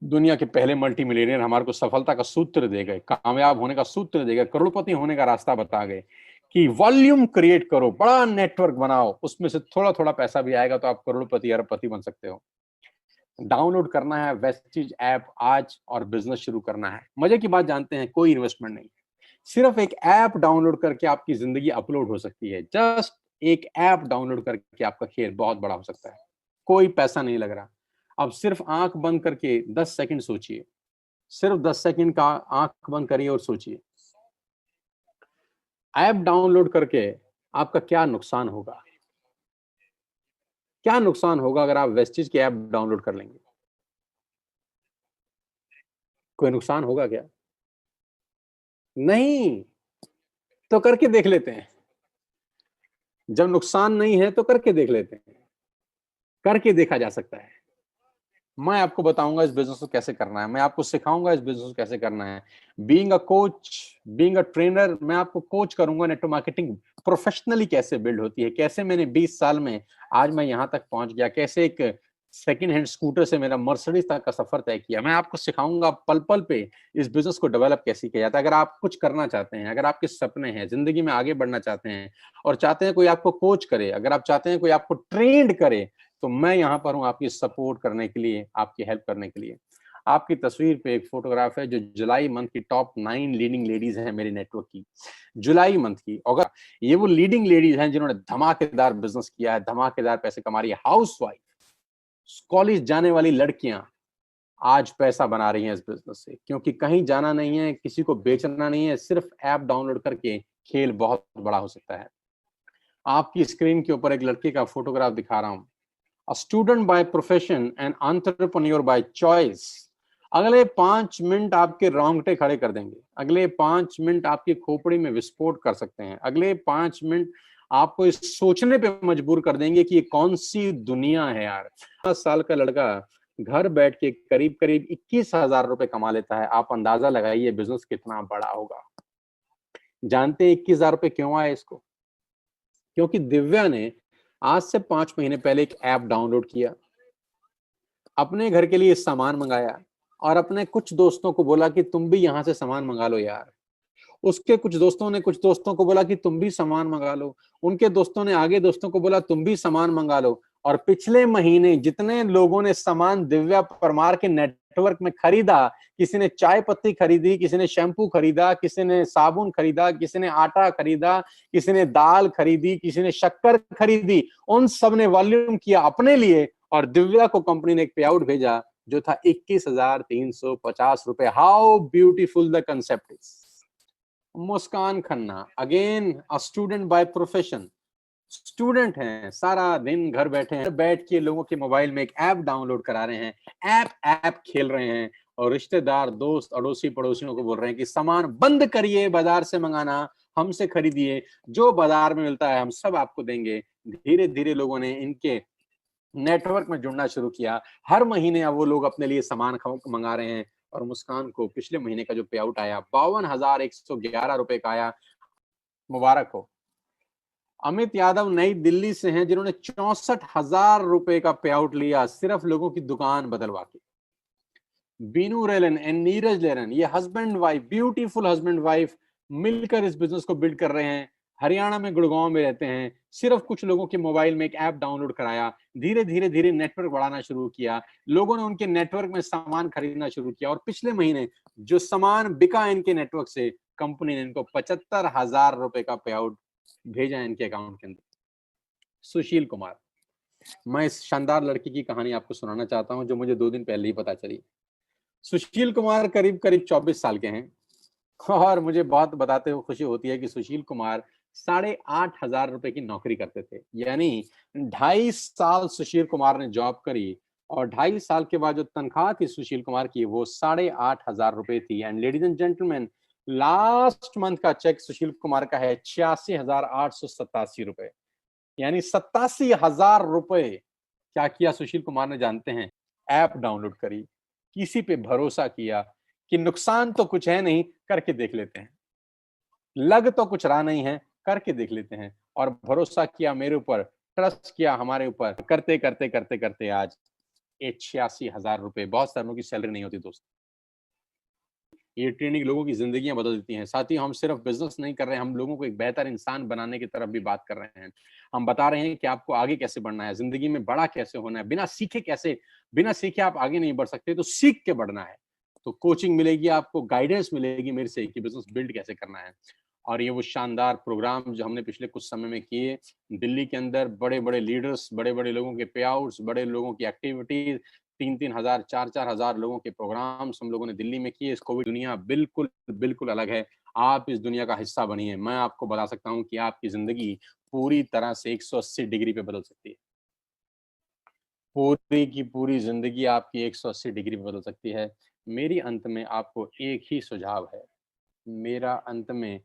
दुनिया के पहले मल्टी मिलियनियर हमारे को सफलता का सूत्र दे गए, कामयाब होने का सूत्र दे गए, करोड़पति होने का रास्ता बता गए कि वॉल्यूम क्रिएट करो, बड़ा नेटवर्क बनाओ, उसमें से थोड़ा थोड़ा पैसा भी आएगा तो आप करोड़पति अरबपति बन सकते हो। डाउनलोड करना है वेस्टिज ऐप आज और बिजनेस शुरू करना है। मजे की बात जानते हैं, कोई इन्वेस्टमेंट नहीं, सिर्फ एक ऐप डाउनलोड करके आपकी जिंदगी अपलोड हो सकती है। जस्ट एक ऐप डाउनलोड करके आपका खेल बहुत बड़ा हो सकता है, कोई पैसा नहीं लग रहा। अब सिर्फ आंख बंद करके 10 सेकंड सोचिए, सिर्फ 10 सेकंड का आंख बंद करिए और सोचिए, ऐप डाउनलोड करके आपका क्या नुकसान होगा? क्या नुकसान होगा अगर आप वेस्टिज की ऐप डाउनलोड कर लेंगे? कोई नुकसान होगा क्या? नहीं। तो करके देख लेते हैं। जब नुकसान नहीं है तो करके देख लेते हैं, करके देखा जा सकता है। मैं आपको बताऊंगा इस बिजनेस को कैसे करना है, मैं आपको सिखाऊंगा इस बिजनेस को कैसे करना है। Being a coach, being a trainer, मैं आपको कोच करूंगा नेटवर्क मार्केटिंग प्रोफेशनली कैसे बिल्ड होती है, कैसे मैंने 20 साल में आज मैं यहां तक पहुंच गया, कैसे एक सेकंड हैंड स्कूटर से मेरा मर्सिडीज तक का सफर तय किया। मैं आपको सिखाऊंगा पल पल पे इस बिजनेस को डेवलप कैसे किया जाता है। अगर आप कुछ करना चाहते हैं, अगर आपके सपने हैं, जिंदगी में आगे बढ़ना चाहते हैं और चाहते हैं कोई आपको कोच करे, अगर आप चाहते हैं कोई आपको ट्रेंड करे, तो मैं यहाँ पर हूँ आपकी सपोर्ट करने के लिए, आपकी हेल्प करने के लिए। आपकी तस्वीर पे एक फोटोग्राफ है जो जुलाई मंथ की टॉप 9 लीडिंग लेडीज हैं मेरे नेटवर्क की, जुलाई मंथ की। अगर ये वो लीडिंग लेडीज हैं जिन्होंने धमाकेदार बिजनेस किया है, धमाकेदार पैसे कमा रही है। हाउस वाइफ, कॉलेज जाने वाली लड़कियां आज पैसा बना रही हैं इस बिजनेस से, क्योंकि कहीं जाना नहीं है, किसी को बेचना नहीं है, सिर्फ ऐप डाउनलोड करके खेल बहुत बड़ा हो सकता है। आपकी स्क्रीन के ऊपर एक लड़के का फोटोग्राफ दिखा रहा हूं, a student by profession and entrepreneur by choice। अगले 5 मिनट आपके रोंगटे खड़े कर देंगे, अगले 5 मिनट आपकी खोपड़ी में विस्फोट कर सकते हैं, अगले 5 मिनट आपको इस सोचने पे मजबूर कर देंगे कि ये कौन सी दुनिया है यार। 10 साल का लड़का घर बैठ के करीब करीब 21,000 रुपए कमा लेता है। आप अंदाजा लगाइए बिजनेस कितना बड़ा होगा। जानते 21,000 रुपए क्यों आए इसको? क्योंकि दिव्या ने आज से 5 महीने पहले एक ऐप डाउनलोड किया, अपने घर के लिए सामान मंगाया और अपने कुछ दोस्तों को बोला कि तुम भी यहां से सामान मंगा लो यार। उसके कुछ दोस्तों ने कुछ दोस्तों को बोला कि तुम भी सामान मंगा लो, उनके दोस्तों ने आगे दोस्तों को बोला तुम भी सामान मंगा लो। और पिछले महीने जितने लोगों ने सामान दिव्या परमार के नेटवर्क में खरीदा, किसी ने चाय पत्ती खरीदी, किसी ने शैम्पू खरीदा, किसी ने साबुन खरीदा, किसी ने आटा खरीदा, किसी ने दाल खरीदी, किसी ने शक्कर खरीदी, उन सब ने वॉल्यूम किया अपने लिए और दिव्या को कंपनी ने एक पे आउट भेजा जो था 21,350 रुपए। How beautiful the concept is. Muskan Khanna, again a student by profession, student हैं, सारा दिन घर बैठे हैं, बैठ के लोगों के मोबाइल में एक ऐप डाउनलोड करा रहे हैं, ऐप खेल रहे हैं और रिश्तेदार, दोस्त, अड़ोसी पड़ोसियों को बोल रहे हैं कि सामान बंद करिए, बाजार से मंगाना, हमसे खरीदिए, जो बाजार में मिलता है हम सब आपको देंगे। धीरे धीरे लोगों ने इनके नेटवर्क में जुड़ना शुरू किया। हर महीने अब वो लोग अपने लिए सामान मंगा रहे हैं और मुस्कान को पिछले महीने का जो पे आउट आया 52,111 रुपए का आया। मुबारक हो। अमित यादव नई दिल्ली से हैं जिन्होंने 64,000 रुपए का पे आउट लिया सिर्फ लोगों की दुकान बदलवा के। Binu Rylan and Neeraj learn, ये husband wife, beautiful husband wife मिलकर इस बिजनेस को बिल्ड कर रहे हैं। हरियाणा में गुड़गांव में रहते हैं, सिर्फ कुछ लोगों के मोबाइल में एक ऐप डाउनलोड कराया, धीरे धीरे धीरे नेटवर्क बढ़ाना शुरू किया, लोगों ने उनके नेटवर्क में सामान खरीदना शुरू किया और पिछले महीने जो सामान बिका इनके नेटवर्क से, कंपनी ने इनको 75,000 रुपए का पे आउट भेजा इनके अकाउंट के अंदर। सुशील कुमार, मैं इस शानदार लड़की की कहानी आपको सुनाना चाहता हूं जो मुझे 2 दिन पहले ही पता चली। सुशील कुमार करीब करीब 24 साल के हैं और मुझे बहुत बताते हुए खुशी होती है कि सुशील कुमार 8,500 रुपए की नौकरी करते थे। यानी 2.5 साल सुशील कुमार ने जॉब करी और 2.5 साल के बाद जो तनख्वाह थी सुशील कुमार की वो 8,500 रुपए थी। And ladies and gentleman, last month का चेक सुशील कुमार का है 86,887 रुपए, यानी 87,000 रुपए। क्या किया सुशील कुमार ने जानते हैं? ऐप डाउनलोड करी, किसी पे भरोसा किया कि नुकसान तो कुछ है नहीं, करके देख लेते हैं, लग तो कुछ रहा नहीं है, करके देख लेते हैं, और भरोसा किया मेरे ऊपर, ट्रस्ट किया हमारे ऊपर, करते करते करते करते आज 86,000 रुपए, बहुत सालों की सैलरी नहीं होती दोस्त। ये ट्रेनिंग लोगों की जिंदगियां बदल देती हैं। साथ ही हम सिर्फ बिजनेस नहीं कर रहे हैं, हम लोगों को एक बेहतर इंसान बनाने की तरफ भी बात कर रहे हैं। हम बता रहे हैं कि आपको आगे कैसे बढ़ना है, जिंदगी में बड़ा कैसे होना है, बिना सीखे आप आगे नहीं बढ़ सकते, तो सीख के बढ़ना है। तो कोचिंग मिलेगी आपको, गाइडेंस मिलेगी मेरे से कि बिजनेस बिल्ड कैसे करना है। और ये वो शानदार प्रोग्राम जो हमने पिछले कुछ समय में किए दिल्ली के अंदर, बड़े बड़े लीडर्स, बड़े बड़े लोगों के पे आउट्स, बड़े लोगों की एक्टिविटीज, 3-3 हजार, 4-4 हजार लोगों के प्रोग्राम्स हम लोगों ने दिल्ली में किए। इस कोविड दुनिया बिल्कुल बिल्कुल अलग है। आप इस दुनिया का हिस्सा बनिए। मैं आपको बता सकता हूं कि आपकी जिंदगी पूरी तरह से 180 डिग्री पे बदल सकती है। पूरी की पूरी जिंदगी आपकी 180 डिग्री पे बदल सकती है। मेरी अंत में आपको एक ही सुझाव है, मेरा अंत में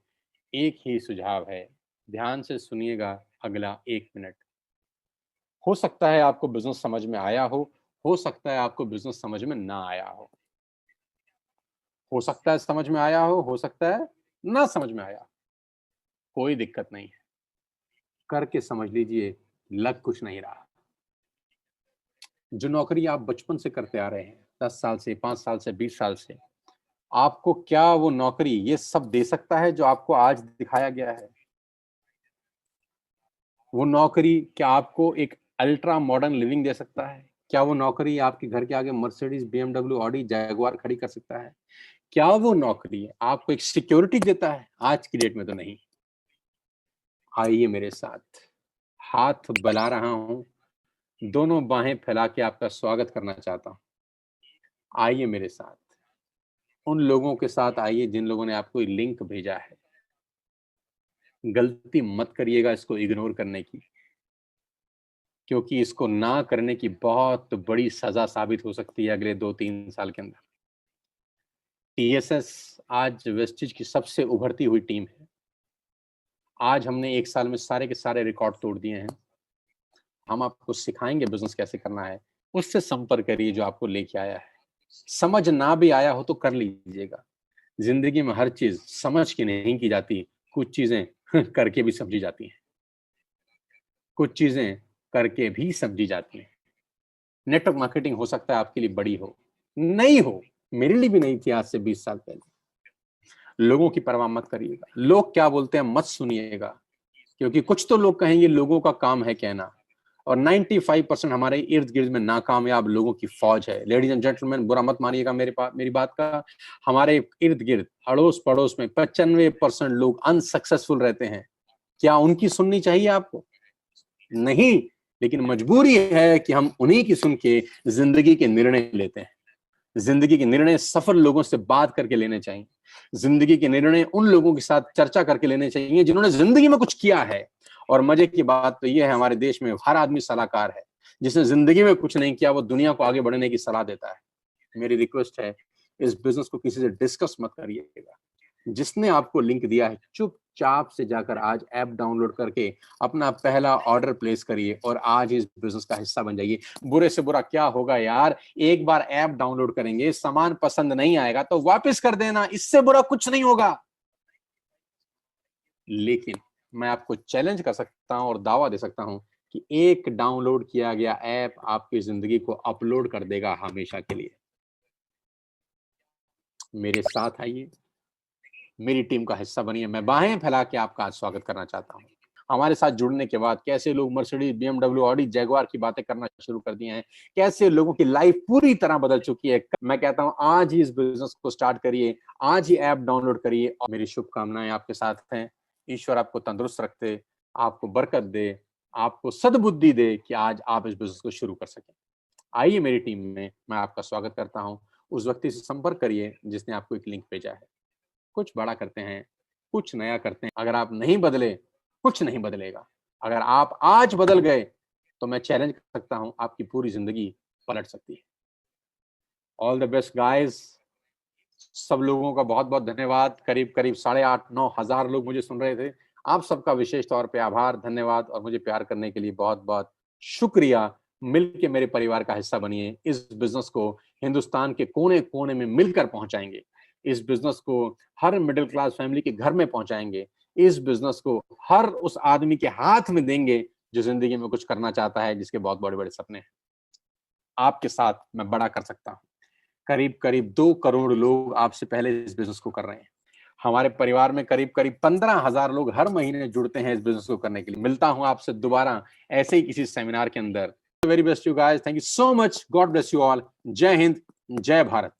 एक ही सुझाव है। ध्यान से सुनिएगा अगला 1 मिनट। हो सकता है आपको बिजनेस समझ में आया हो सकता है आपको बिजनेस समझ में ना आया हो सकता है समझ में आया हो सकता है ना समझ में आया। कोई दिक्कत नहीं है, करके समझ लीजिए, लग कुछ नहीं रहा। जो नौकरी आप बचपन से करते आ रहे हैं, 10 साल से, 5 साल से, 20 साल से, आपको क्या वो नौकरी ये सब दे सकता है जो आपको आज दिखाया गया है? वो नौकरी क्या आपको एक अल्ट्रा मॉडर्न लिविंग दे सकता है? क्या वो नौकरी आपके घर के आगे मर्सिडीज, बीएमडब्ल्यू, ऑडी, जैगुआर खड़ी कर सकता है? क्या वो नौकरी आपको एक सिक्योरिटी देता है? आज की डेट में तो नहीं। आइए मेरे साथ, हाथ बला रहा हूं, दोनों बाहें फैला के आपका स्वागत करना चाहता हूं। आइए मेरे साथ, उन लोगों के साथ आइए जिन लोगों ने आपको लिंक भेजा है। गलती मत करिएगा इसको इग्नोर करने की, क्योंकि इसको ना करने की बहुत बड़ी सजा साबित हो सकती है अगले 2-3 साल के अंदर। टीएसएस आज वेस्टिज की सबसे उभरती हुई टीम है। आज हमने 1 साल में सारे के सारे रिकॉर्ड तोड़ दिए हैं। हम आपको सिखाएंगे बिजनेस कैसे करना है। उससे संपर्क करिए जो आपको लेके आया है। समझ ना भी आया हो तो कर लीजिएगा। जिंदगी में हर चीज समझ के नहीं की जाती, कुछ चीजें करके भी समझी जाती हैं, कुछ चीजें करके भी समझी जाती हैं। नेटवर्क मार्केटिंग हो सकता है आपके लिए बड़ी हो, नहीं हो, मेरे लिए भी नहीं थी आज से 20 साल पहले। लोगों की परवाह मत करिएगा, लोग क्या बोलते हैं मत सुनिएगा, क्योंकि कुछ तो लोग कहेंगे, लोगों का काम है कहना, और 95% हमारे इर्द गिर्द में नाकामयाब लोगों की फौज है। लेडीज एंड जेंटलमैन, बुरा मत मानिएगा मेरी बात का। हमारे इर्द गिर्द, अड़ोस पड़ोस में 95% लोग अनसक्सेसफुल रहते हैं। क्या उनकी सुननी चाहिए आपको? नहीं, लेकिन मजबूरी है कि हम उन्हीं की सुन के जिंदगी के निर्णय लेते हैं। जिंदगी के निर्णय सफल लोगों से बात करके लेने चाहिए। जिंदगी के निर्णय उन लोगों के साथ चर्चा करके लेने चाहिए जिन्होंने जिंदगी में कुछ किया है। और मजे की बात तो यह है, हमारे देश में हर आदमी सलाहकार है। जिसने जिंदगी में कुछ नहीं किया वो दुनिया को आगे बढ़ने की सलाह देता है। मेरी रिक्वेस्ट है, इस बिजनेस को किसी से डिस्कस मत करिएगा। जिसने आपको लिंक दिया है, चुपचाप से जाकर आज ऐप डाउनलोड करके अपना पहला ऑर्डर प्लेस करिए और आज इस बिजनेस का हिस्सा बन जाइए। बुरे से बुरा क्या होगा यार, एक बार ऐप डाउनलोड करेंगे, सामान पसंद नहीं आएगा तो वापस कर देना, इससे बुरा कुछ नहीं होगा। लेकिन मैं आपको चैलेंज कर सकता हूं और दावा दे सकता हूं कि एक डाउनलोड किया गया ऐप आपकी जिंदगी को अपलोड कर देगा हमेशा के लिए। मेरे साथ आइए, मेरी टीम का हिस्सा बनिए। मैं बाहें फैला के आपका आज स्वागत करना चाहता हूं। हमारे साथ जुड़ने के बाद कैसे लोग मर्सिडीज, बीएमडब्ल्यू, ऑडी, जैगुआर की बातें करना शुरू कर दिए हैं, कैसे लोगों की लाइफ पूरी तरह बदल चुकी है। मैं कहता हूं आज ही इस बिजनेस को स्टार्ट करिए, आज ही ऐप डाउनलोड करिए। और मेरी शुभकामनाएं आपके साथ हैं। ईश्वर आपको तंदुरुस्त रखते, आपको बरकत दे, आपको सद्बुद्धि दे कि आज आप इस बिजनेस को शुरू कर सकें। आइए मेरी टीम में, मैं आपका स्वागत करता हूं। उस व्यक्ति से संपर्क करिए जिसने आपको एक लिंक भेजा है। कुछ बड़ा करते हैं, कुछ नया करते हैं। अगर आप नहीं बदले, कुछ नहीं बदलेगा। अगर आप आज बदल गए तो मैं चैलेंज कर सकता हूं आपकी पूरी जिंदगी पलट सकती है। All the best guys. सब लोगों का बहुत बहुत धन्यवाद। करीब करीब 8,500-9 हजार लोग मुझे सुन रहे थे। आप सबका विशेष तौर पे आभार, धन्यवाद और मुझे प्यार करने के लिए बहुत बहुत शुक्रिया। मिलके मेरे परिवार का हिस्सा बनिए। इस बिजनेस को हिंदुस्तान के कोने कोने में मिलकर पहुंचाएंगे। इस बिजनेस को हर मिडिल क्लास फैमिली के घर में पहुंचाएंगे। इस बिजनेस को हर उस आदमी के हाथ में देंगे जो जिंदगी में कुछ करना चाहता है, जिसके बहुत बड़े बड़े सपने हैं। आपके साथ मैं बड़ा कर सकता हूं। करीब करीब 2 करोड़ लोग आपसे पहले इस बिजनेस को कर रहे हैं। हमारे परिवार में करीब करीब 15,000 लोग हर महीने जुड़ते हैं इस बिजनेस को करने के लिए। मिलता हूं आपसे दोबारा ऐसे ही किसी सेमिनार के अंदर। Very best you guys, thank you so much, God bless you all. जय हिंद, जय भारत।